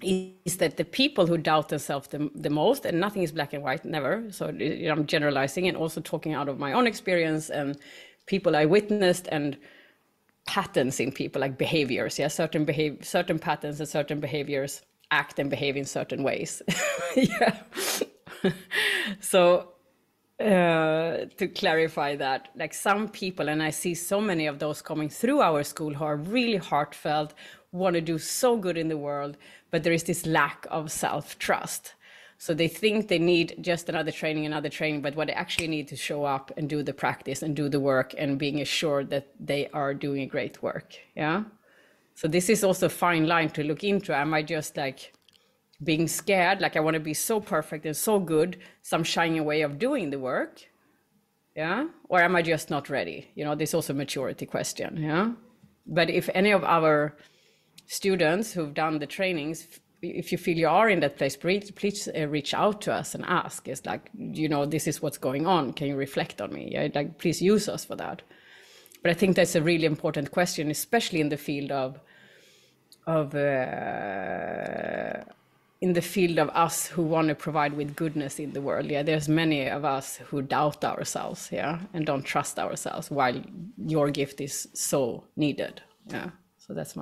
is that the people who doubt themselves the most, and nothing is black and white, never. So I'm generalizing and also talking out of my own experience and people I witnessed and patterns in people, like behaviors. Yeah, certain patterns and certain behaviors act and behave in certain ways. Yeah. So to clarify that, like some people, and I see so many of those coming through our school who are really heartfelt, want to do so good in the world, but there is this lack of self-trust. So they think they need just another training, but what they actually need to show up and do the practice and do the work and being assured that they are doing a great work. Yeah. So this is also a fine line to look into. Am I just like being scared, like I want to be so perfect and so good, some shying away of doing the work? Yeah. Or am I just not ready? There's also a maturity question. Yeah. But if any of our students who've done the trainings, if you feel you are in that place, please reach out to us and ask. It's like, this is what's going on. Can you reflect on me? Yeah? Like, please use us for that. But I think that's a really important question, especially in the field of us who want to provide with goodness in the world. Yeah, there's many of us who doubt ourselves, yeah, and don't trust ourselves, while your gift is so needed. Yeah, so that's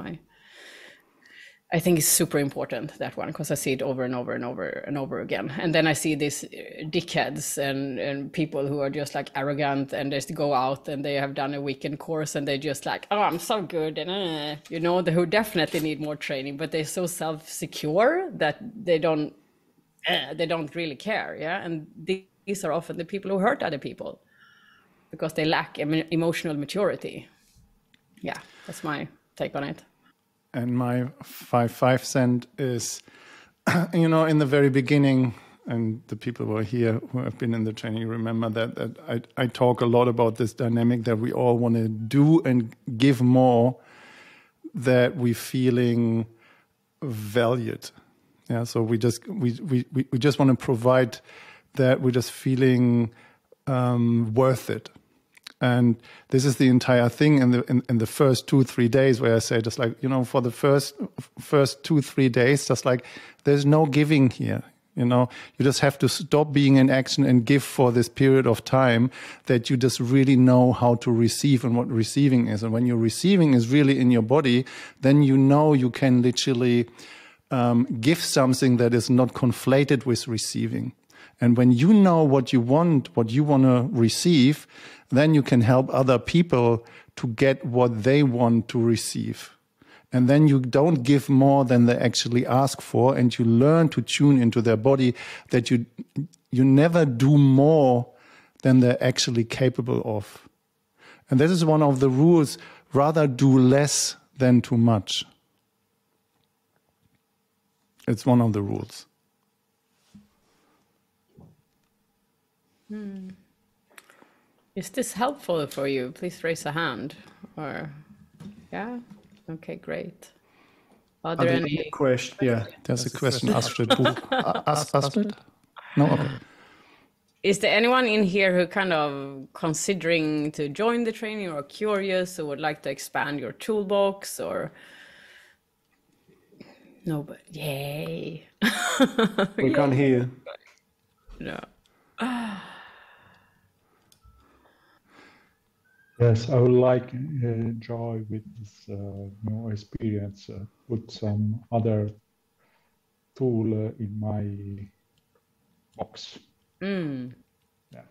I think it's super important, that one, because I see it over and over and over and over again. And then I see these dickheads and people who are just like arrogant, and they go out and they have done a weekend course and they just like, oh, I'm so good. And, who definitely need more training, but they're so self-secure that they don't really care. Yeah. And these are often the people who hurt other people because they lack emotional maturity. Yeah, that's my take on it. And my 5 cent is, in the very beginning, and the people who are here who have been in the training remember that I talk a lot about this dynamic that we all want to do and give more, that we're feeling valued. Yeah, so we just want to provide that we're just feeling worth it. And this is the entire thing in the first 2-3 days, where I say just like, for the first 2-3 days, just like there's no giving here. You just have to stop being in action and give for this period of time, that you just really know how to receive and what receiving is. And when your receiving is really in your body, then you can literally give something that is not conflated with receiving. And when you know what you want to receive, then you can help other people to get what they want to receive. And then you don't give more than they actually ask for, and you learn to tune into their body, that you never do more than they're actually capable of. And this is one of the rules, rather do less than too much. It's one of the rules. Is this helpful for you? Please raise a hand. Or, yeah? Okay, great. Are there any questions? Yeah. There's a question, Astrid. Astrid? No? Okay. Is there anyone in here who kind of considering to join the training or curious or would like to expand your toolbox or? Nobody. Yay. We can't hear you. No. Yes, I would like Joy with this new experience, put some other tool in my box. Yeah.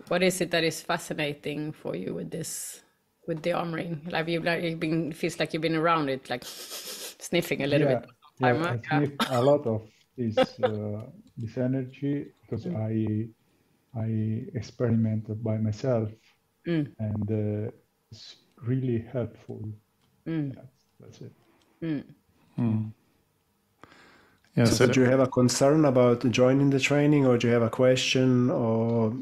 What is it that is fascinating for you with this, with the Dearmouring? Like you've been, feels like you've been around it, like sniffing a little bit. I sniff a lot of this energy because I experimented by myself, and it's really helpful. That's it. Yeah, so do you have a concern about joining the training, or do you have a question, or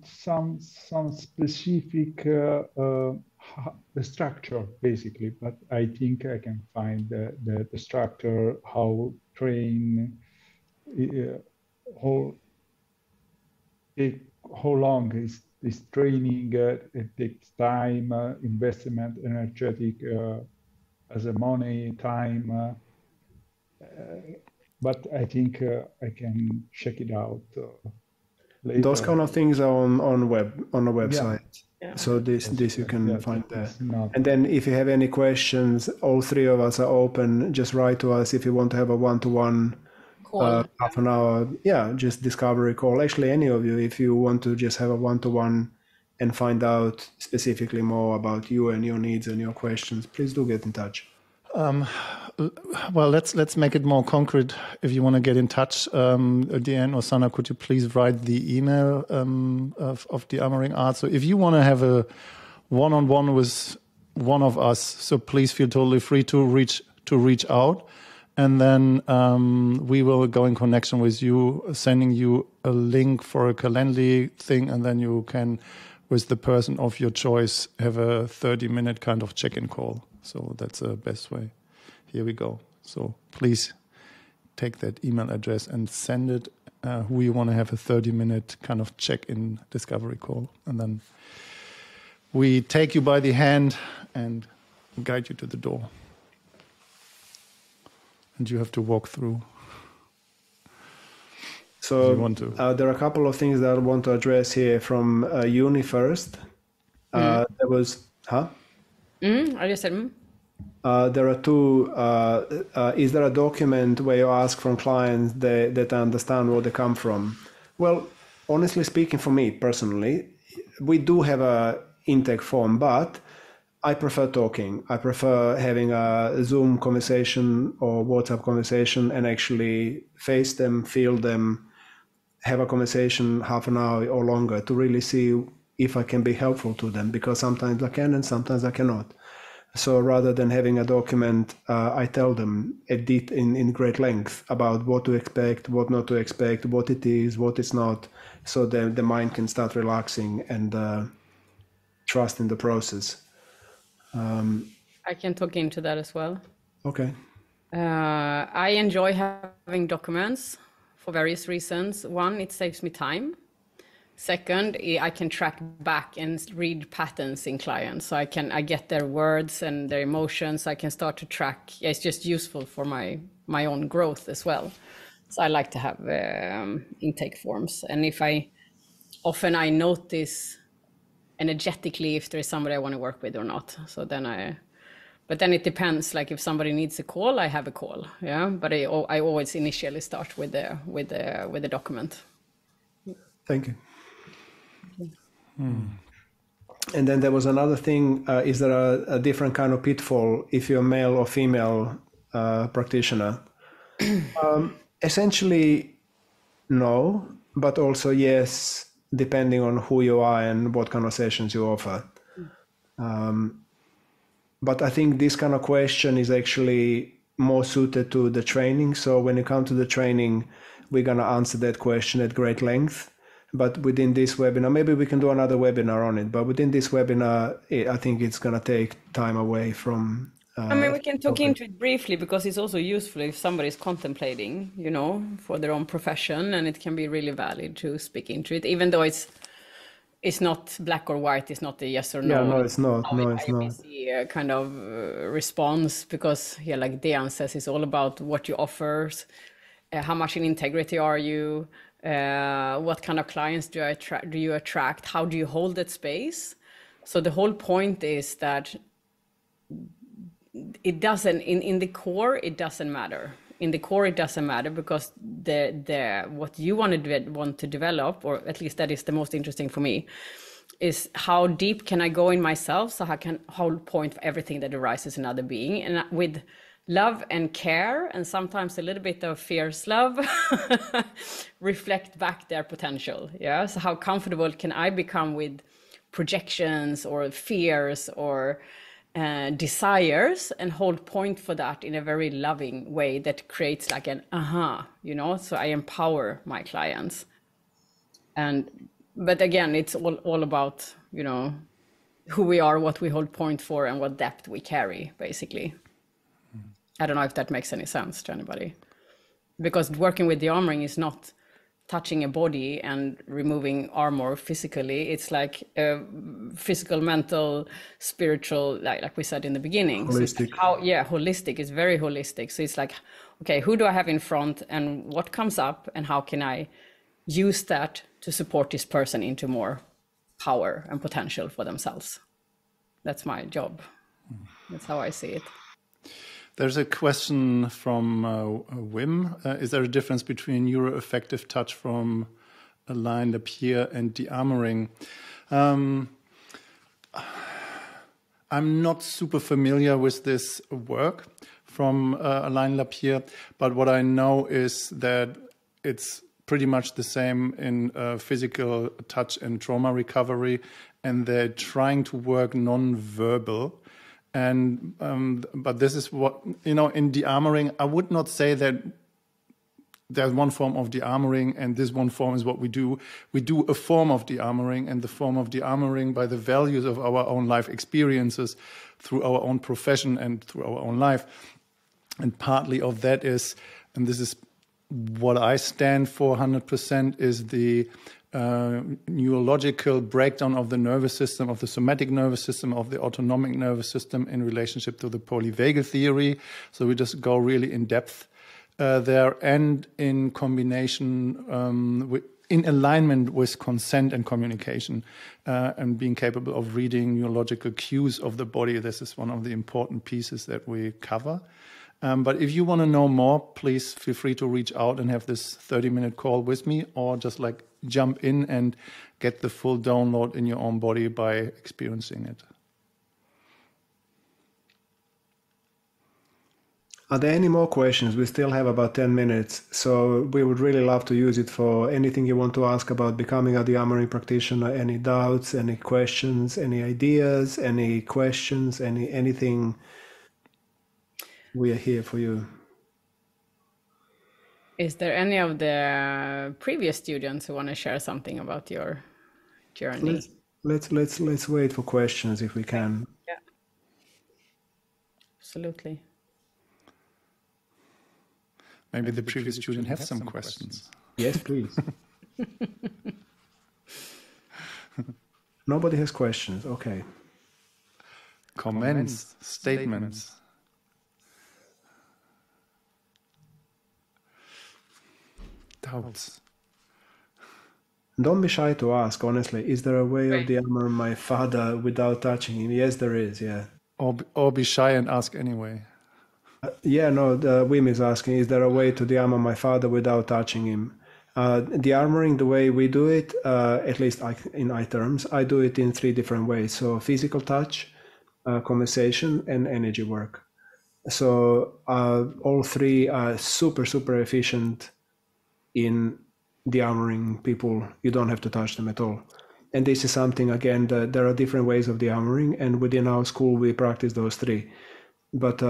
some specific structure, basically? But I think I can find the structure, how train, how long is this training? It takes time, investment, energetic, as a money, time. But I think I can check it out later. Those kind of things are on the website. Yeah. So this you can find there. And then if you have any questions, all three of us are open. Just write to us if you want to have a one-to-one half an hour, just discovery call. Actually, any of you, if you want to just have a one-to-one and find out specifically more about you and your needs and your questions, please do get in touch. Well, let's make it more concrete. If you want to get in touch, Deanne or Sana, could you please write the email of Dearmouring Art? So if you want to have a one-on-one with one of us, so please feel totally free to reach out. And then we will go in connection with you, sending you a link for a Calendly thing, and then you can, with the person of your choice, have a 30-minute kind of check-in call. So that's the best way. Here we go. So please take that email address and send it who you want to have a 30-minute kind of check-in discovery call. And then we take you by the hand and guide you to the door. And you have to walk through. So there are a couple of things that I want to address here from uni first. There was, I just said, there are two. Is there a document where you ask from clients that understand where they come from? Well, honestly speaking, for me personally, we do have a intake form, but I prefer talking. I prefer having a Zoom conversation or WhatsApp conversation and actually face them, feel them, have a conversation half an hour or longer to really see if I can be helpful to them, because sometimes I can and sometimes I cannot. So rather than having a document, I tell them in great length about what to expect, what not to expect, what it is, what it's not, so the mind can start relaxing and trust in the process. I can talk into that as well. Okay. I enjoy having documents for various reasons. One, it saves me time. Second, I can track back and read patterns in clients. So I get their words and their emotions. I can start to track. It's just useful for my own growth as well. So I like to have intake forms. And often I notice energetically if there is somebody I want to work with or not. So then But then it depends. Like if somebody needs a call, I have a call. Yeah, but I always initially start with the document. Thank you. And then there was another thing. Is there a different kind of pitfall if you're male or female practitioner? Essentially, no, but also yes, depending on who you are and what kind of sessions you offer. But I think this kind of question is actually more suited to the training. So when you come to the training, we're going to answer that question at great length. But within this webinar, maybe we can do another webinar on it. But within this webinar, I think it's going to take time away from... I mean, we can talk into it briefly because it's also useful if somebody is contemplating, you know, for their own profession, and it can be really valid to speak into it, even though it's not black or white. It's not a yes or no. Yeah, no, it's not. No, it's not. Kind of response, because yeah, like Dean says, it's all about what you offer, how much in integrity are you, what kind of clients do you attract, how do you hold that space. So the whole point is that it doesn't in the core, it doesn't matter. In the core, it doesn't matter because the what you want to develop, or at least that is the most interesting for me, is how deep can I go in myself, so I can hold point for everything that arises in other being, and with love and care, and sometimes a little bit of fierce love, reflect back their potential. Yeah. So how comfortable can I become with projections or fears or desires, and hold point for that in a very loving way that creates like an you know, so I empower my clients. But again, it's all about, you know, who we are, what we hold point for, and what depth we carry, basically. I don't know if that makes any sense to anybody, because working with the armoring is not touching a body and removing armor physically. It's like physical, mental, spiritual, like we said in the beginning. Holistic. So holistic. It's very holistic. So it's like, okay, who do I have in front, and what comes up, and how can I use that to support this person into more power and potential for themselves? That's my job. That's how I see it. There's a question from Wim. Is there a difference between neuroaffective touch from Alain Lapierre and Dearmouring? I'm not super familiar with this work from Alain Lapierre, but what I know is that it's pretty much the same in physical touch and trauma recovery, and they're trying to work non-verbal. And but this is what, you know, in Dearmouring, I would not say that there's one form of Dearmouring and this one form is what we do. We do a form of Dearmouring, and the form of Dearmouring by the values of our own life experiences through our own profession and through our own life. And partly of that is, and this is what I stand for 100%, is the neurological breakdown of the nervous system, of the somatic nervous system, of the autonomic nervous system in relationship to the polyvagal theory. So we just go really in depth there, and in combination in alignment with consent and communication, and being capable of reading neurological cues of the body. This is one of the important pieces that we cover. But if you want to know more, please feel free to reach out and have this 30-minute call with me, or just like jump in and get the full download in your own body by experiencing it. Are there any more questions? We still have about 10 minutes, so we would really love to use it for anything you want to ask about becoming a Dearmouring practitioner. Any doubts, any questions, any ideas, any questions, anything. We are here for you. Is there any of the previous students who want to share something about your journey? Let's wait for questions if we can. Yeah, absolutely. Maybe the previous student has some questions. Yes, please. Nobody has questions. Okay. Comments, statements. Doubts. Don't be shy to ask, honestly. Is there a way of Dearmouring my father without touching him? Yes, there is, yeah. or be shy and ask anyway. Yeah, no, the Wim is asking, is there a way to dearmor my father without touching him? Dearmoring, the way we do it, at least in I terms, I do it in 3 different ways. So physical touch, conversation, and energy work. So all 3 are super, super efficient in dearmoring people. You don't have to touch them at all. And this is something, again, that there are different ways of dearmoring, and within our school we practice those 3. But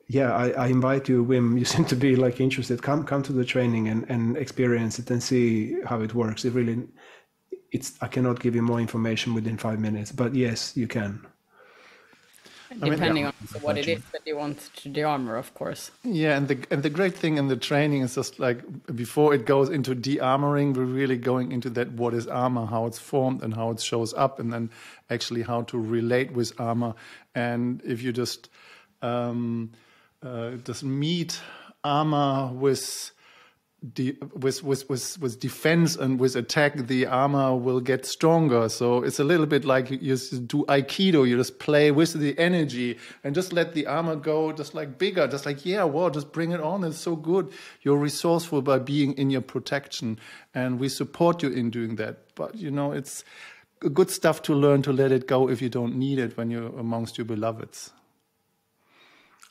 yeah, I invite you, Wim. You seem to be like interested. Come to the training and experience it and see how it works. I cannot give you more information within 5 minutes, but yes, you can. Depending on what it is that you want to dearmor, of course. Yeah, and the great thing in the training is just like before it goes into dearmoring, we're really going into that what is armor, how it's formed and how it shows up, and then actually how to relate with armor. And if you just meet armor with defense and with attack, the armor will get stronger. So it's a little bit like you do Aikido. You just play with the energy and just let the armor go just like bigger, just like, yeah, wow, just bring it on. It's so good. You're resourceful by being in your protection, and we support you in doing that. But, you know, it's good stuff to learn to let it go if you don't need it when you're amongst your beloveds.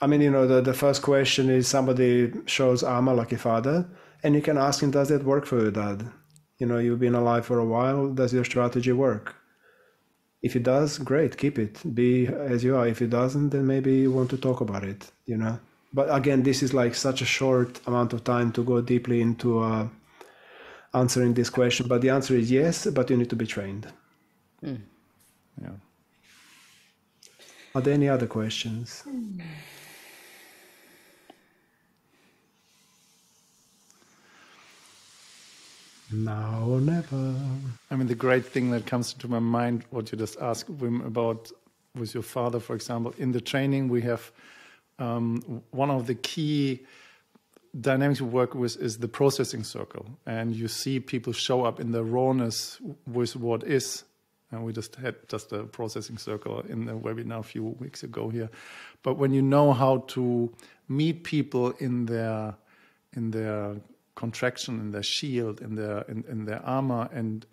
I mean, you know, the first question is somebody shows armor like a father, and you can ask him, does that work for you, Dad? You know, you've been alive for a while. Does your strategy work? If it does, great, keep it. Be as you are. If it doesn't, then maybe you want to talk about it, you know. But again, this is like such a short amount of time to go deeply into answering this question. But the answer is yes, but you need to be trained. Yeah. Are there any other questions? Now or never. I mean, the great thing that comes to my mind, what you just asked, Wim, about with your father, for example, in the training we have one of the key dynamics we work with is the processing circle. And you see people show up in the rawness with what is. And we just had a processing circle in the webinar a few weeks ago here. But when you know how to meet people in their contraction, in their shield, in their armor, and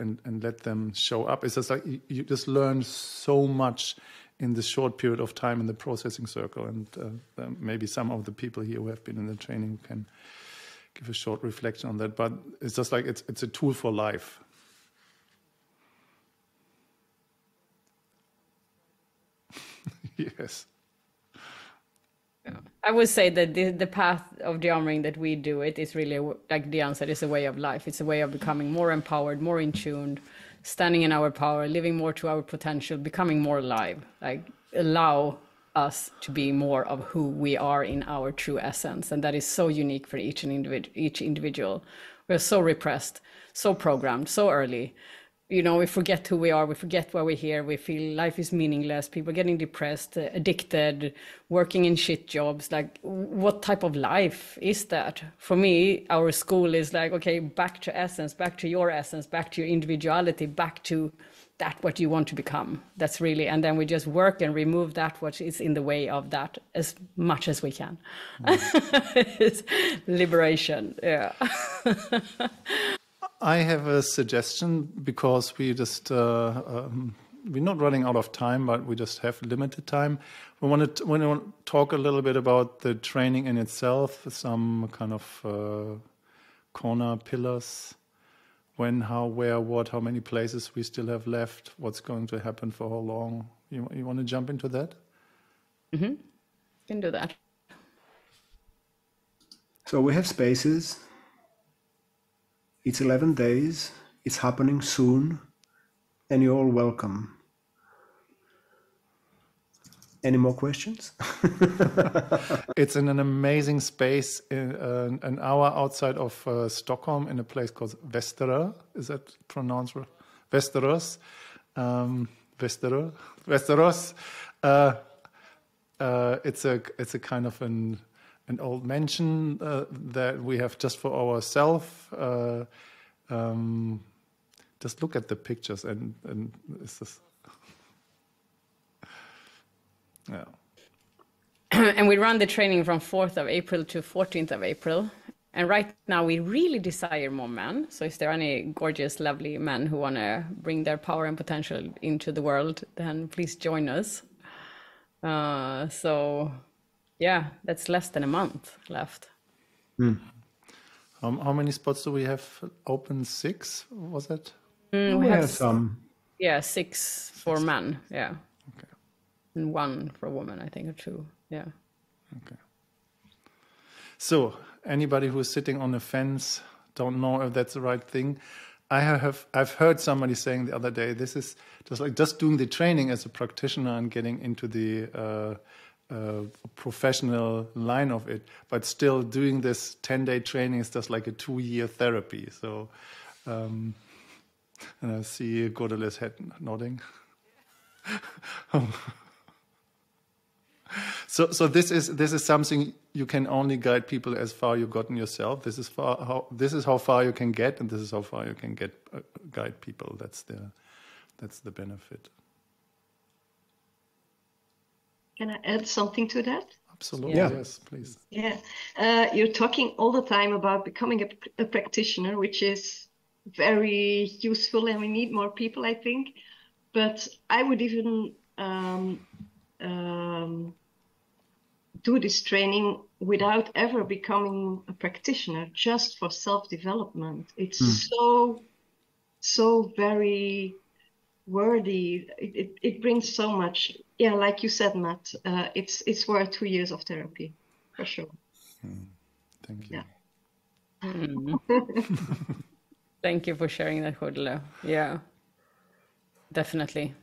let them show up, it's just like you just learn so much in this short period of time in the processing circle. And maybe some of the people here who have been in the training can give a short reflection on that. But it's just like it's a tool for life. Yes. I would say that the path of dearmoring that we do it is really, like Diane said, it's a way of life. It's a way of becoming more empowered, more in tune, standing in our power, living more to our potential, becoming more alive. Like allow us to be more of who we are in our true essence, and that is so unique for each individual. We're so repressed, so programmed, so early. You know, we forget who we are, we forget why we're here, we feel life is meaningless, people getting depressed, addicted, working in shit jobs. Like, what type of life is that? For me, our school is like, okay, back to essence, back to your essence, back to your individuality, back to that what you want to become. That's really, and then we just work and remove that what is in the way of that as much as we can. It's liberation, yeah. I have a suggestion, because we just we're not running out of time, but we just have limited time. We want to talk a little bit about the training in itself, some kind of corner pillars, when, how, where, what, how many places we still have left, what's going to happen for how long. You want to jump into that? Mm-hmm. Can do that. So we have spaces. It's 11 days, it's happening soon, and you're all welcome. Any more questions? It's in an amazing space, an hour outside of Stockholm, in a place called Västerö. Is that pronounced right? Västerås. Västerås. It's a kind of an old mansion that we have just for ourselves. Just look at the pictures, and it's just Yeah. And we run the training from 4th of April to 14th of April. And right now we really desire more men. So if there are any gorgeous, lovely men who want to bring their power and potential into the world, then please join us. So yeah, that's less than a month left. How many spots do we have open? 6, was it? We have some. Yeah, 6 for men. Yeah. Okay. And 1 for a woman, I think, or 2. Yeah. Okay. So anybody who is sitting on the fence, don't know if that's the right thing. I've heard somebody saying the other day, this is just doing the training as a practitioner and getting into the professional line of it, but still doing this 10-day training is just like a 2-year therapy. So, and I see Godele's head nodding. So this is something you can only guide people as far you've gotten yourself. This is how far you can get, and this is how far you can get guide people. That's the benefit. Can I add something to that? Absolutely, Yeah. Yes, please. Yeah, you're talking all the time about becoming a practitioner, which is very useful, and we need more people, I think. But I would even do this training without ever becoming a practitioner, just for self-development. It's so very worthy. It brings so much. Yeah, like you said, Matt, it's worth 2 years of therapy, for sure. Thank you. Yeah. Thank you for sharing that, Godele. Yeah, definitely.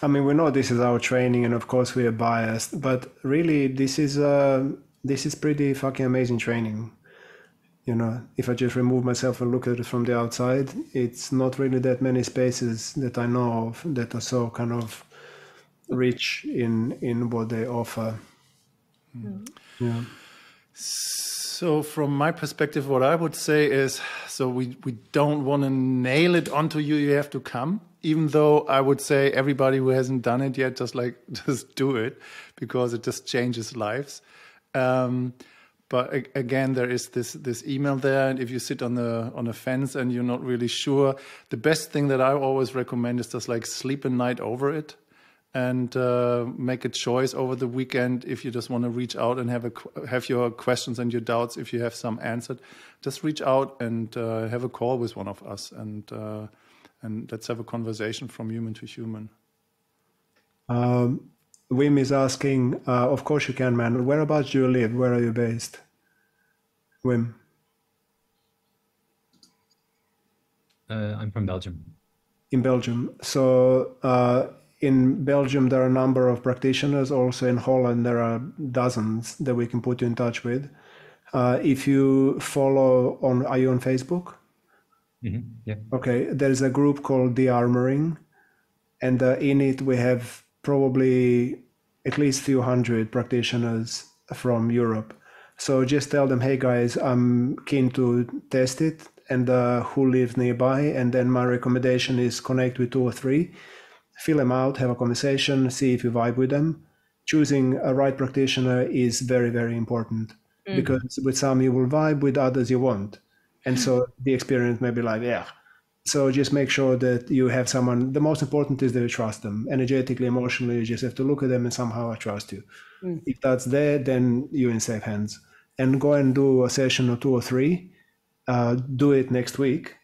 I mean, we know this is our training, and of course we are biased, but really this is pretty fucking amazing training. You know, if I just remove myself and look at it from the outside, it's not really that many spaces that I know of that are so kind of rich in what they offer. Yeah. So from my perspective, what I would say is, so we don't want to nail it onto you. You have to come, even though I would say everybody who hasn't done it yet, just do it, because it just changes lives. But again, there is this email there, and if you sit on a fence and you're not really sure, the best thing that I always recommend is just like sleep a night over it, and make a choice over the weekend. If you just want to reach out and have your questions and your doubts, if you have some answered, just reach out and have a call with one of us, and let's have a conversation from human to human. Wim is asking, of course you can, man. Whereabouts do you live? Where are you based? Wim? I'm from Belgium. In Belgium. So in Belgium, there are a number of practitioners. Also in Holland, there are dozens that we can put you in touch with. If you follow are you on Facebook? Mm-hmm. Yeah. Okay, there's a group called Dearmouring, and in it we have probably at least a few hundred practitioners from Europe. So just tell them, hey guys, I'm keen to test it, and who lives nearby, and then my recommendation is connect with 2 or 3, fill them out, have a conversation, see if you vibe with them. Choosing a right practitioner is very, very important, because with some you will vibe, with others you won't. And so the experience may be like, yeah. So just make sure that you have someone. The most important is that you trust them. Energetically, emotionally, you just have to look at them and somehow I trust you. If that's there, then you're in safe hands. And go and do a session or 2 or 3. Do it next week.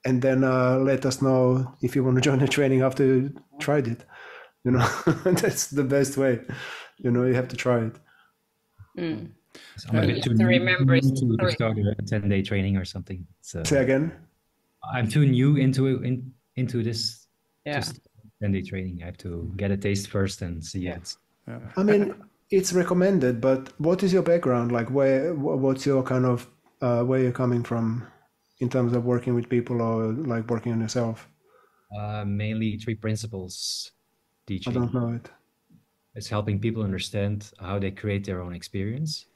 And then let us know if you want to join the training after you tried it. You know, that's the best way. You know, you have to try it. So I'm a bit too to new remember to start a 10-day training or something. So Say again? I'm too new into this. Yeah. Just 10-day training. I have to get a taste first and see it. I mean, it's recommended, but what is your background? Like, what's your kind of, where you're coming from in terms of working with people or like working on yourself? Mainly 3 principles I teaching. don't know it. It's helping people understand how they create their own experience.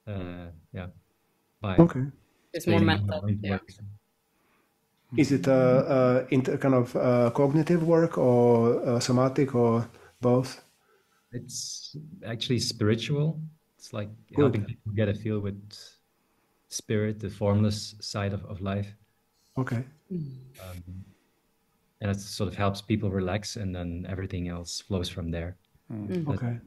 Yeah. By Okay. It's more explaining mental. how it Yeah. works. Is it kind of cognitive work or somatic or Both? It's actually spiritual. It's like Good. helping people get a feel with spirit, the formless side of life. Okay. And it sort of helps people relax, and then everything else flows from there. But, Okay.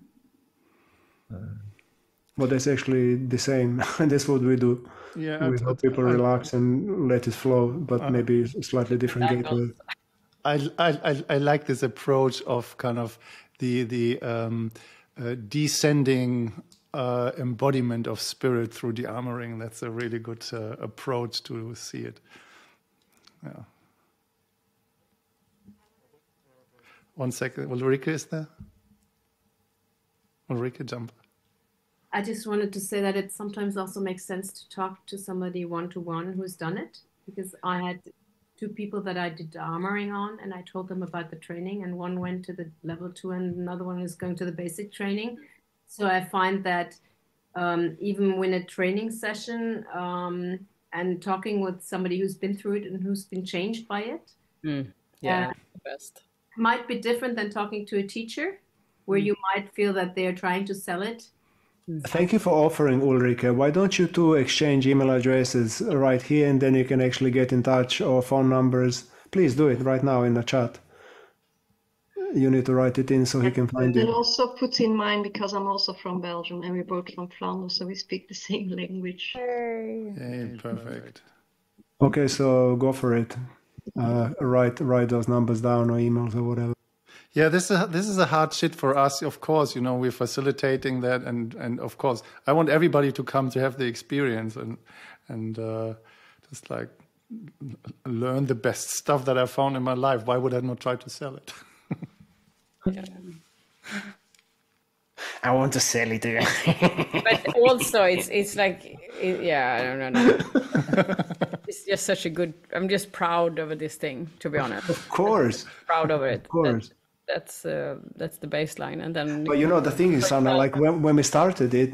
Well, that's actually the same. That's what we do. Yeah, We help people relax and let it flow, but maybe a slightly different gateway. I like this approach of kind of the descending embodiment of spirit through the armoring. That's a really good approach to see it. Yeah. 1 second. Ulrike is there? Ulrike, jump. I just wanted to say that it sometimes also makes sense to talk to somebody one-to-one who's done it, because I had 2 people that I did armoring on, and I told them about the training, and one went to the level 2 and another one is going to the basic training. So I find that even when a training session and talking with somebody who's been through it and who's been changed by it, Yeah, the best. might be different than talking to a teacher, where you might feel that they're trying to sell it. Thank you for offering, Ulrike. Why don't you two exchange email addresses right here, and then you can actually get in touch, or phone numbers. Please do it right now in the chat. You need to write it in so he can find And you. also put in mind, because I'm also from Belgium and we're both from Flanders, so we speak the same language. Hey, perfect. Okay, so go for it. Write those numbers down or emails or whatever. Yeah, this is a hard shit for us, of course. You know, we're facilitating that, and of course, I want everybody to come to have the experience and just like learn the best stuff that I found in my life. Why would I not try to sell it? I want to sell it. But also, it's like, yeah, I don't know. It's just such a good. I'm just proud of this thing, to be honest. Of course. Proud of it. Of course. That's the baseline, and then. But you know, the thing is, Anna, like when we started it,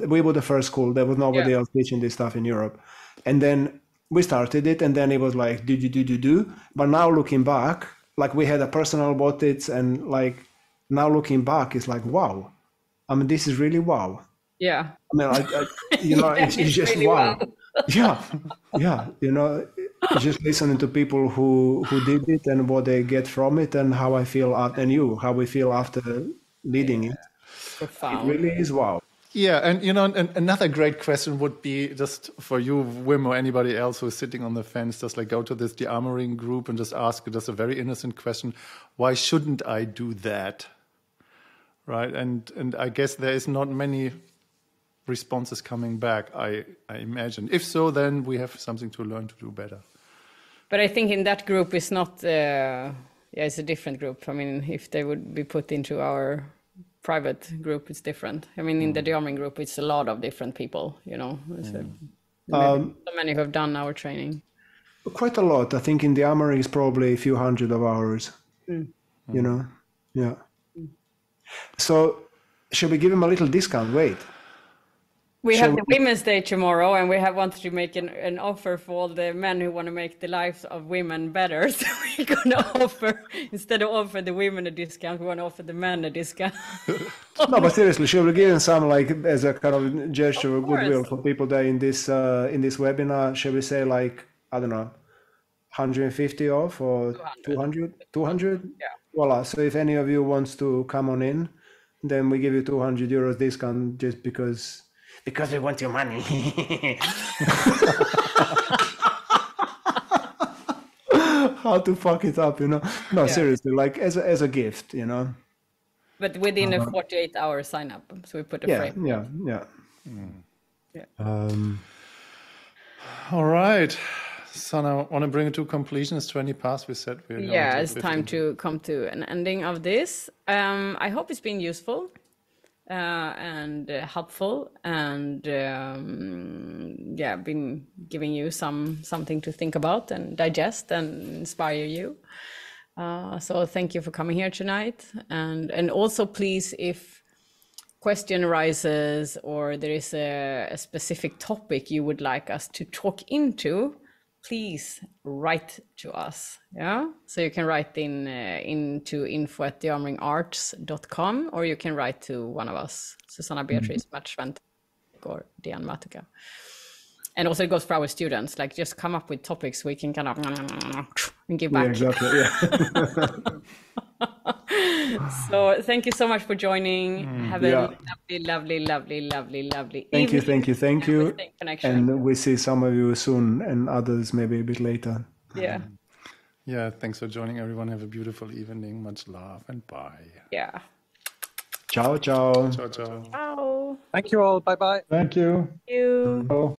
we were the first school. There was nobody else teaching this stuff in Europe, and then we started it, and then it was like do. But now looking back, like we had a personal bought it, and like now looking back, it's like wow. I mean, this is really wow. Yeah. I mean, you know, it's just really wow. Yeah. You know, just listening to people who did it and what they get from it, and how I feel, and how we feel after leading it. Profound. It really is wow. Yeah, and you know, another great question would be just for you, Wim, or anybody else who's sitting on the fence, just like go to this Dearmouring group and just ask just a very innocent question: why shouldn't I do that? Right, and I guess there is not many responses coming back, I imagine. If so, then we have something to learn to do better. But I think in that group it's not. It's a different group. I mean, if they would be put into our private group, it's different. I mean, in the Dearmouring group, it's a lot of different people. You know, so many who have done our training. Quite a lot. I think in the Dearmouring is probably a few hundred of hours. You know, yeah. So, should we give him a little discount? Wait. We have the Women's Day tomorrow, and we have wanted to make an offer for all the men who want to make the lives of women better. So we're going to offer, instead of offer the women a discount, we want to offer the men a discount. No, but seriously, should we give him some, like, as a kind of gesture of goodwill for people there in this webinar? Shall we say, like, I don't know, 150 off or 200? 200? Yeah. Voila. So if any of you wants to come on in, then we give you 200 euros discount just because we want your money. How to fuck it up, you know? No, seriously, like as a gift, you know. But within a 48-hour sign up, so we put a frame. Yeah. All right. So now I want to bring it to completion. It's 20 past. We said we're going to It's time to come to an ending of this. I hope it's been useful and helpful, and been giving you something to think about and digest and inspire you. So thank you for coming here tonight, and also please, if question arises or there is a specific topic you would like us to talk into, please write to us. Yeah, so you can write into info@dearmoringarts.com, or you can write to one of us, Susanna Beatrice, Matt Schwentek, or Diane Matuka. And also it goes for our students, like just come up with topics we can kind of and give back. Yeah, exactly. Yeah. So thank you so much for joining. Have a Yeah. lovely Thank you, evening. thank you. Stay in connection. And we see some of you soon and others maybe a bit later. Yeah. Yeah, thanks for joining, everyone. Have a beautiful evening. Much love and bye. Yeah. Ciao, ciao. Ciao, ciao. Ciao. Thank you all. Bye-bye. Thank you. Thank you. Oh.